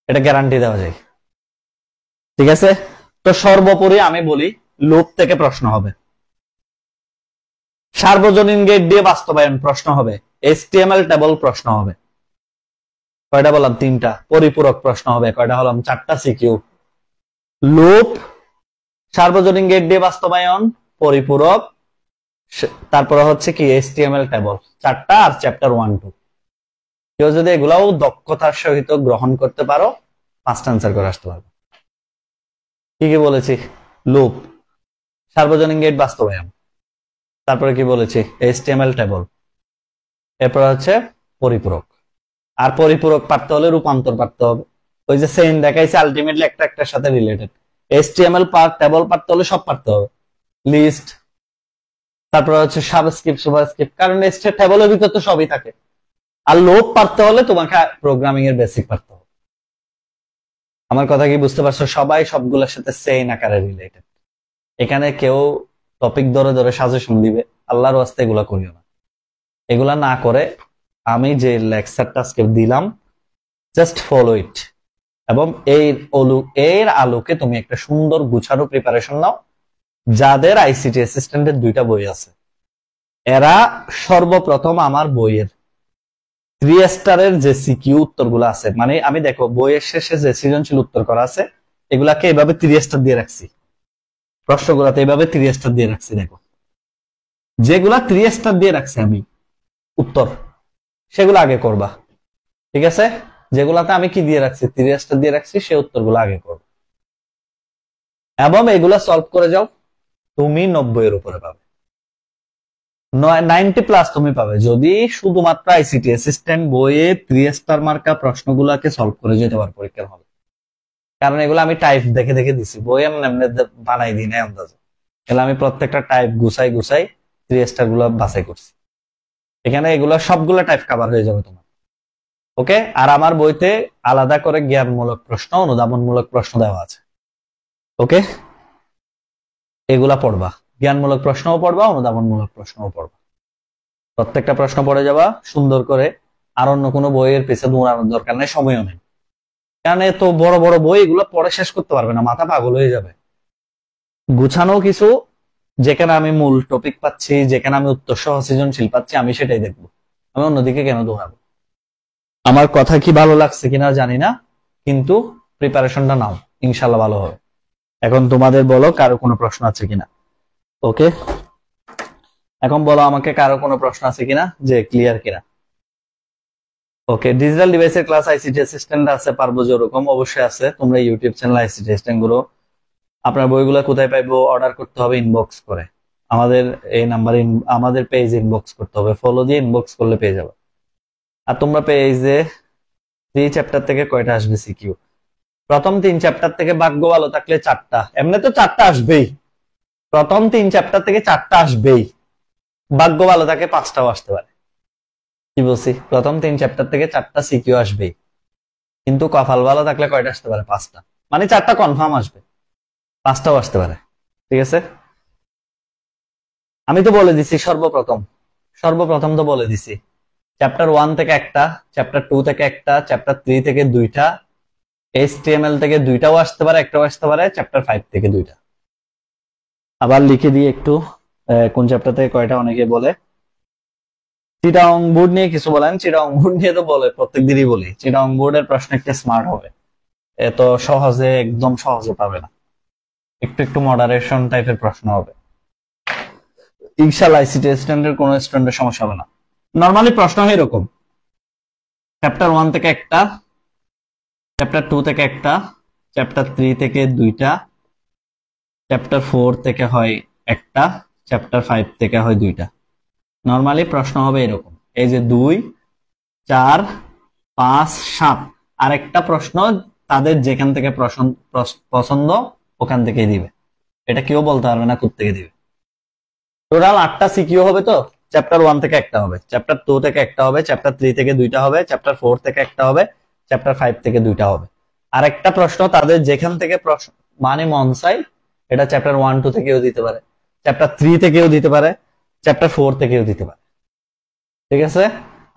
এটা গ্যারান্টি দেওয়া যায়, ঠিক আছে? তো সর্বোপরি আমি বলি, লুপ থেকে প্রশ্ন হবে, সার্বজনীন গেট দিয়ে বাস্তবায়ন প্রশ্ন হবে, এইচটিএমএল টেবল প্রশ্ন হবে, কয়টা বললাম? 3টা। পরিপূরক প্রশ্ন হবে, কয়টা হলাম? 4টা সিকিউ। লুপ, সার্বজনীন গেট দিয়ে বাস্তবায়ন, পরিপূরক, তারপরে হচ্ছে কি এইচটিএমএল টেবল, 4টা, আর চ্যাপ্টার 1 2। কেউ যদি এগুলাও দক্ষতার সহিত গ্রহণ করতে পারো, 5টা আনসার করে আসতে পারবে। কি কি বলেছি? লুপ, সার্বজনীন গেট বাস্তবায়ন, তারপরে কি বলেছি? এইচটিএমএল টেবল, এরপর হচ্ছে পরিপূরক। আর পরিপূরক পারতে হলে রূপান্তর পারতে হবে, ওই যে সেন দেখাইছে, আলটিমেটলি একটা একটার সাথে রিলেটেড। এইচটিএমএল পার্ট, টেবল পারতে হলে সব পারতে হবে, লিস্ট, তারপর হচ্ছে সাবস্ক্রিপ্ট, সুপারস্ক্রিপ্ট, কারণ টেবলের ভিতর তো সবই থাকে। আর লুপ পারতে হলে তোমাকে প্রোগ্রামিং এর বেসিক পারতে হবে। আমার কথা কি বুঝতে পারছো? সবাই সবগুলোর সাথে সেম আকারে রিলেটেড। এখানে কেউ টপিক ধরে ধরে সাজেশন দিবে, আল্লাহর ওয়াস্তে এগুলা করিও না। এগুলা না করে আমি যে লেকচারটা আজকে দিলাম, জাস্ট ফলো ইট, এবং এর আলোকে তুমি একটা সুন্দর গুছানো প্রিপারেশন নাও। যাদের আইসিটি অ্যাসিস্ট্যান্টের 2টা বই আছে, এরা সর্বপ্রথম আমার বইয়ের 3 স্টারের যে সিকিউ উত্তরগুলো আছে, মানে আমি দেখো বইয়ের শেষে যে সৃজনশীল উত্তর করা আছে, এগুলাকে এভাবে 3 স্টার দিয়ে রাখছি, প্রশ্নগুলাতে এভাবে 3 স্টার দিয়ে রাখছি। দেখো যেগুলা 3 স্টার দিয়ে রাখছি আমি উত্তর, সেগুলো আগে করবা, ঠিক আছে? যেগুলাতে আমি কি দিয়ে রাখছি, 3 স্টার দিয়ে রাখছি, সেই উত্তরগুলো আগে করবা, এবং এগুলা সলভ করে যাও, তুমি 90 এর উপরে পাবে, 90+ তুমি পাবে যদি শুধুমাত্র আইসিটি অ্যাসিস্ট্যান্ট বইয়ে 3 স্টার মার্কা প্রশ্নগুলোকে সলভ করে যেতে পারো পরীক্ষার হলে। কারণ এগুলো আমি টাইপ দেখে দেখে দিছি, বই এমন এমনি বানাই দিই না আন্দাজে। এগুলো আমি প্রত্যেকটা টাইপ গুছাই গুছাই 3 স্টার গুলো বাছাই করছি। এখানে এগুলো সবগুলো টাইপ কভার হয়ে যাবে তোমার, ওকে? আর আমার বইতে আলাদা করে জ্ঞানমূলক প্রশ্ন, অনুধাবনমূলক প্রশ্ন দেওয়া আছে, ওকে? এগুলা পড়বা, জ্ঞানমূলক প্রশ্নও পড়বা, অনুধাবনমূলক প্রশ্নও পড়বা, প্রত্যেকটা প্রশ্ন পড়ে যাবা সুন্দর করে। আর অন্য কোনো বইয়ের পিছে দৌড়ানোর দরকার নেই, সময়ও নেই। কারণ এত বড় বড় বই, এগুলো পড়ে শেষ করতে পারবে না, মাথা পাগল হয়ে যাবে। গুছানো কিছু, যেখানে আমি মূল টপিক পাচ্ছি, যেখানে আমি উত্তর সহ সৃজনশীল পাচ্ছি, আমি সেটাই দেখবো। আমি অন্যদিকে কেন দৌড়াবো? আমার কথা কি ভালো লাগছে কিনা জানি না, কিন্তু প্রিপারেশনটা নাও, ইনশাল্লাহ ভালো হবে। এখন তোমাদের বলো কারো কোনো প্রশ্ন আছে কিনা, ওকে? এখন বলো আমাকে কারো কোনো প্রশ্ন আছে কিনা, যে ক্লিয়ার কিনা। ওকে, ডিজিটাল ডিভাইসের ক্লাস আইসিটি অ্যাসিস্ট্যান্ট আছে, পারবো যেরকম অবশ্যই আছে। তোমরা ইউটিউব চ্যানেল আইসিটি অ্যাসিস্ট্যান্ট গুলো, আপনার বইগুলো কোথায় পাইবো? অর্ডার করতে হবে ইনবক্স করে, আমাদের এই নাম্বারে আমাদের পেজ ইনবক্স করতে হবে, ফলো দিয়ে ইনবক্স করলে পেয়ে যাবে। আর তোমরা পেজে 3 চ্যাপ্টার থেকে কয়টা আসবে সিকিউ? প্রথম 3 চ্যাপ্টার থেকে ভাগ্য ভালো থাকলে 4টা, এমনি তো 4টা আসবেই। প্রথম 3 চ্যাপ্টার থেকে 4টা আসবেই, ভাগ্য ভালো থাকে 5টাও আসতে পারে। কি বলছি? প্রথম 3 চ্যাপ্টার থেকে 4টা সিকিউ আসবেই, কিন্তু কপাল ভালো থাকলে কয়টা আসতে পারে? 5টা, মানে 4টা কনফার্ম আসবে, 5টাও আসতে পারে, ঠিক আছে? আমি তো বলে দিছি সর্বপ্রথম, সর্বপ্রথম তো বলে দিছি চ্যাপ্টার 1 থেকে একটা, চ্যাপ্টার 2 থেকে একটা, চ্যাপ্টার 3 থেকে 2টা, HTML থেকে 2টাও আসতে পারে, একটাও আসতে পারে, চ্যাপ্টার 5 থেকে 2টা। আবার লিখে দিয়ে একটু কোন চ্যাপ্টার থেকে কয়টা অনেকে বলে। চিটাগং বোর্ড নিয়ে কিছু বলেন। চিটাগং বোর্ড নিয়ে তো বলে, প্রত্যেকদিনই বলি, চিটাগং বোর্ডের প্রশ্ন একটু স্মার্ট হবে, এত সহজে একদম সহজে পাবে না, একটু একটু মডারেশন টাইপের প্রশ্ন হবে। ইনশাআল্লাহ আইসিটি স্ট্যান্ডার্ড কোনো স্টুডেন্টের সমস্যা হবে না। নরমালি প্রশ্ন হয় এরকম, চ্যাপ্টার 1 থেকে একটা, চ্যাপ্টার 2 থেকে একটা, চ্যাপ্টার 3 থেকে 2টা, চ্যাপ্টার 4 থেকে হয় একটা, চ্যাপ্টার 5 থেকে হয় 2টা। নরমালি প্রশ্ন হবে এরকম, এই যে 2, 4, 5, 7, আর একটা প্রশ্ন তাদের যেখান থেকে পছন্দ ওখান থেকেই দিবে, এটা কেউ বলতে পারবে না কোত্থেকে দিবে। টোটাল 8টা সিকিউ হবে। তো চ্যাপ্টার 1 থেকে একটা হবে, চ্যাপ্টার 2 থেকে একটা হবে, চ্যাপ্টার 3 থেকে 2টা হবে, চ্যাপ্টার 4 থেকে একটা হবে, চ্যাপ্টার 5 থেকে 2টা হবে। আর একটা প্রশ্ন তাদের যেখান থেকে প্রশ্ন মানে মন চাই, এটা চ্যাপ্টার 1, 2 থেকেও দিতে পারে, চ্যাপ্টার 3 থেকেও দিতে পারে, চ্যাপ্টার 4 থেকেও দিতে পারে, ঠিক আছে?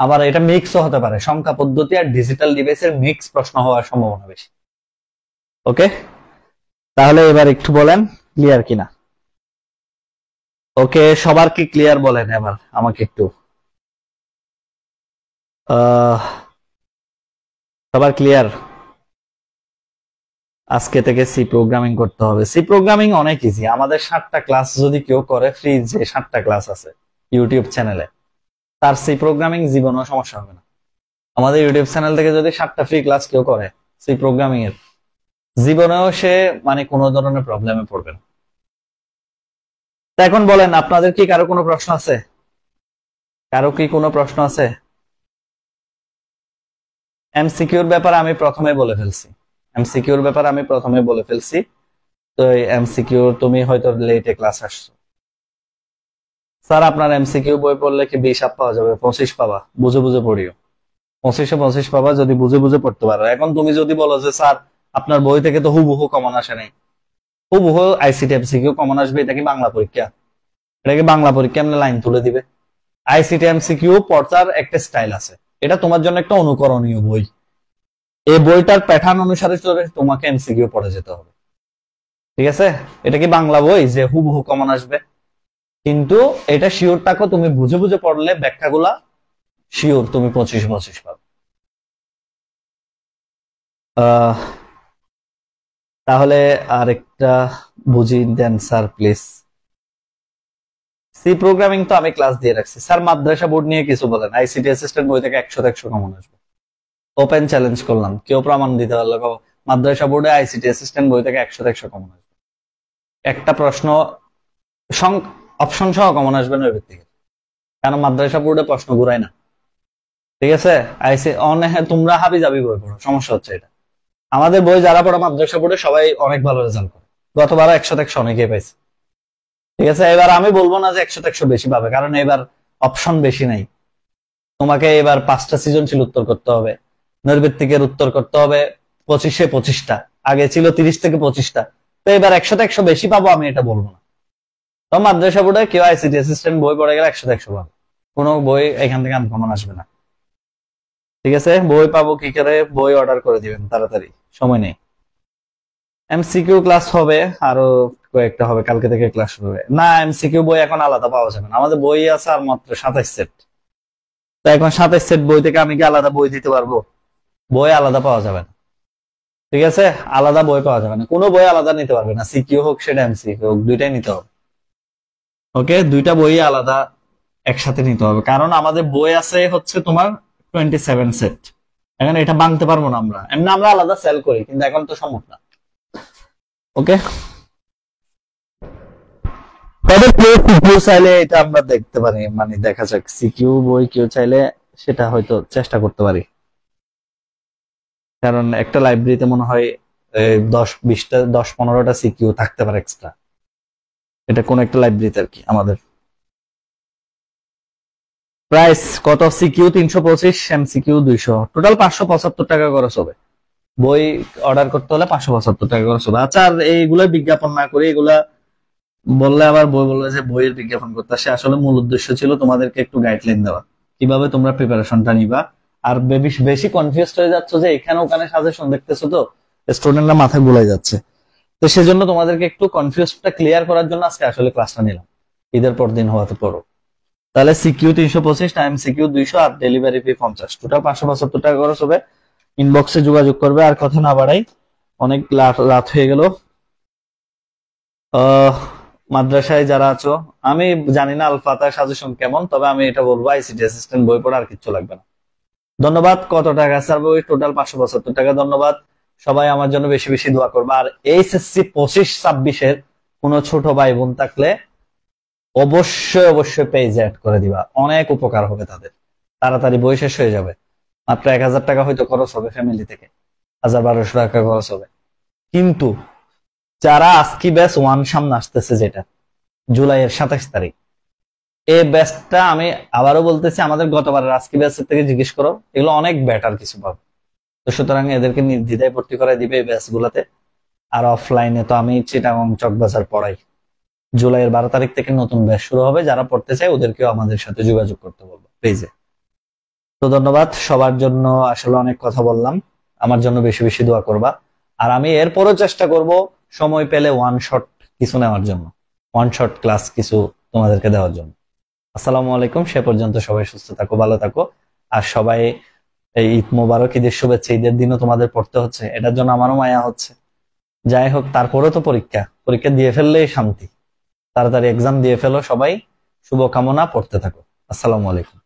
আবার এটা মিক্সও হতে পারে, সংখ্যা পদ্ধতি আর ডিজিটাল ডিভাইসের মিক্স প্রশ্ন হওয়ার সম্ভাবনা বেশি, ওকে? তাহলে এবার একটু বলেন ক্লিয়ার কিনা। ওকে, সবার কি ক্লিয়ার বলেন এবার আমাকে একটু। সবার ক্লিয়ার? আজকে থেকে সি প্রোগ্রামিং করতে হবে। সি প্রোগ্রামিং অনেক ইজি, আমাদের 7টা ক্লাস যদি কেউ করে, ফ্রি যে 7টা ক্লাস আছে ইউটিউব চ্যানেলে, তার সি প্রোগ্রামিং জীবনেও সমস্যা হবে না। আমাদের ইউটিউব চ্যানেল থেকে যদি 7টা ফ্রি ক্লাস কেউ করে সি প্রোগ্রামিং এর, জীবনেও সে মানে কোনো ধরনের প্রবলেমে পড়বে না। তা এখন বলেন, আপনাদের কি কারো কোনো প্রশ্ন আছে? কারো কি কোনো প্রশ্ন আছে? এমসিকিউর ব্যাপারে আমি প্রথমে বলে ফেলছি, এমসিকিউর ব্যাপারে আমি প্রথমে বলে ফেলছি। তো এমসিকিউ তুমি হয়তো লেটে ক্লাস আসছো, স্যার আপনার এমসিকিউ বই পড়লে কি 20 পাওয়া যাবে? 25 পাবা, বুঝে বুঝে পড়িও, 25-এ 25 পাবা যদি বুঝে বুঝে পড়তে পারো। এখন তুমি যদি বলো যে স্যার আপনার বই থেকে তো হুবহু কমন আসে নাই। হুবহু আইসিটি এমসিকিউ কমন আসবে, এটা কি বাংলা পরীক্ষা? এটাকে বাংলা পরীক্ষা এমনি লাইন তুলে দিবে? আইসিটি এমসিকিউ পড়ার একটা স্টাইল আছে, এটা তোমার জন্য একটা অনুকরণীয় বই। এই বইটার প্যাটার্ন অনুসারে তোমাকে এমসিকিউ পড়ে যেতে হবে, ঠিক আছে? এটা কি বাংলা বই যে হুবহু কমন আসবে? কিন্তু এটা শিওরটাকে তুমি বুঝে বুঝে পড়লে ব্যাখ্যাগুলা শিওর তুমি 25 পাবে। তাহলে আরেকটা বুঝি দেন স্যার প্লিজ। সি প্রোগ্রামিং তো আমি ক্লাস দিয়ে রাখছি স্যার। মাদ্রাসা বোর্ড নিয়ে কিছু বলেন। আইসিটি অ্যাসিস্ট্যান্ট বই থেকে 100 কমন আসবে। ওপেন চ্যালেঞ্জ করলাম, কেউ প্রমাণ দিতে পারলো মাদ্রাসা বোর্ডে আইসিটি অ্যাসিস্ট্যান্ট বই থেকে 100 কমন আসবে? একটা প্রশ্ন অপশন সহ কমন আসবে না ওই ব্যক্তিকে, কারণ মাদ্রাসা বোর্ডে প্রশ্ন ঘুরায় না, ঠিক আছে? তোমরা হাবি যাবি বই পড়ো, সমস্যা হচ্ছে এটা। আমাদের বই যারা পড়া মাদ্রাসা বোর্ডে সবাই অনেক ভালো রেজাল্ট করে, গতবার 100 অনেকেই পাইছে, ঠিক আছে? এবার আমি বলবো না যে 100 বেশি পাবে, কারণ এবার অপশন বেশি নাই। তোমাকে এবার 5টা সৃজনশীল উত্তর করতে হবে, নৈর্ব্যক্তিকের উত্তর করতে হবে 25টা, আগে ছিল 30 থেকে 25টা। তো এবার 100 বেশি পাবো আমি এটা বলবো না। তো মাদ্রাসা বোর্ডে কেউ আইসিটি অ্যাসিস্ট্যান্ট বই পড়ে গেলে 100 পাবে, কোনো বই এখান থেকে আনকমন আসবে না, ঠিক আছে? বই পাবো কি করে? বই অর্ডার করে দিবেন তাড়াতাড়ি, সময় নেই। এমসিকিউ ক্লাস হবে আরো কয়েকটা, হবে কালকে থেকে ক্লাস শুরু হবে না। এমসিকিউ বই এখন আলাদা পাওয়া যাবে না, আমাদের বই আছে আর মাত্র 27 সেট। তো এখন 27 সেট বই থেকে আমি কি আলাদা বই দিতে পারবো? বই আলাদা পাওয়া যাবে না, ঠিক আছে? আলাদা বই পাওয়া যাবে না, কোনো বই আলাদা নিতে পারবে না, সিকিউ হোক সেটা এমসিকিউ হোক, দুইটাই নিতে হবে। ওকে, দুইটা বই আলাদা একসাথে নিতে হবে, কারণ আমাদের বই আছে হচ্ছে তোমার 27 সেট। এখন এটা ভাঙতে পারবো না আমরা, এমনি আমরা আলাদা সেল করি, কিন্তু এখন তো সম্ভব না। ওকে, তবে কেউ সিকিউ চাইলে এটা আমরা দেখতে পারি, মানে দেখা যাক সিকিউ বই কেউ চাইলে সেটা হয়তো চেষ্টা করতে পারি, কারণ একটা লাইব্রেরিতে মনে হয় 10-20টা 10-15টা সিকিউ থাকতে পারে এক্সট্রা। এটা কোন একটা লাইব্রেরিতে আর কি আমাদের। প্রাইস কত? সিকিউ 325, এমসিকিউ 200, টোটাল 575 টাকা খরচ হবে। বই অর্ডার করতে হলে 575 টাকা খরচ হবে। আচ্ছা, আর এইগুলা বিজ্ঞাপন না করে, এগুলা বললে আবার বই বলবে যে বইয়ের বিজ্ঞাপন করতে আসে। আসলে মূল উদ্দেশ্য ছিল তোমাদেরকে একটু গাইডলাইন দেওয়া, কিভাবে তোমরা প্রিপারেশনটা নিবা। আর বেশি কনফিউজ হয়ে যাচ্ছ যে এখানে ওখানে সাজেশন দেখতেছো, তো স্টুডেন্টরা মাথা গুলাই যাচ্ছে। তো সেজন্য তোমাদেরকে একটু কনফিউজটা ক্লিয়ার করার জন্য আজকে আসলে ক্লাসটা নিলাম, ঈদের পর দিন হওয়াতে পড়ো। তাহলে সিকিউ 325, টাইম সিকিউ 200, আর ডেলিভারি ফি 50, টোটাল 575 টাকা খরচ হবে। ইনবক্সে যোগাযোগ করবে। আর কথা না বাড়াই, অনেক রাত হয়ে গেল। মাদ্রাসায় যারা আছো, আমি জানি না আলফাতার সাজেশন কেমন, তবে আমি এটা বলবো আইসিটি অ্যাসিস্ট্যান্ট বই পড়া আর কিচ্ছু লাগবে না। ধন্যবাদ। কত টাকা স্যার? বই টোটাল 575 টাকা। ধন্যবাদ। সবাই আমার জন্য বেশি বেশি দোয়া করবা। আর এইচএসসি 25-26-এর কোনো ছোট ভাই বোন থাকলে অবশ্যই অবশ্যই পেজ অ্যাড করে দিবা, অনেক উপকার হবে তাদের। তাড়াতাড়ি বই শেষ হয়ে যাবে, মাত্র 1000 টাকা হয়তো খরচ হবে, ফ্যামিলি থেকে 1000-1200 টাকা খরচ হবে। কিন্তু যারা আজকি ব্যাচ 1 সামনে আসতেছে, যেটা জুলাইয়ের 27 তারিখ, এই ব্যাচটা আমি আবারও বলতেছি, আমাদের গতবারের আজকি ব্যাচের থেকে জিজ্ঞেস করো, এগুলো অনেক বেটার কিছু পাবে। তো সুতরাং এদেরকে নির্দ্বিধায় ভর্তি করাই দিবে এই ব্যাচ গুলাতে। আর অফলাইনে তো আমি চিটাগং চকবাজার পড়াই। জুলাইয়ের 12 তারিখ থেকে নতুন ব্যাচ শুরু হবে, যারা পড়তে চায় ওদেরকেও আমাদের সাথে যোগাযোগ করতে বলবো পেজে। তো ধন্যবাদ সবার জন্য। আসলে অনেক কথা বললাম, আমার জন্য বেশি বেশি দোয়া করবা। আর আমি এরপরও চেষ্টা করব সময় পেলে ওয়ান শট কিছু নেওয়ার জন্য, ওয়ান শট ক্লাস কিছু তোমাদেরকে দেওয়ার জন্য। আসসালামু আলাইকুম। সে পর্যন্ত সবাই সুস্থ থাকো, ভালো থাকো। আর সবাই এই ঈদ মোবারক, ঈদের শুভেচ্ছা। ঈদের দিনও তোমাদের পড়তে হচ্ছে, এটার জন্য আমারও মায়া হচ্ছে। যাই হোক, তারপরেও তো পরীক্ষা, পরীক্ষা দিয়ে ফেললেই শান্তি। তাড়াতাড়ি এক্সাম দিয়ে ফেলো সবাই। শুভকামনা, পড়তে থাকো। আসসালামু আলাইকুম।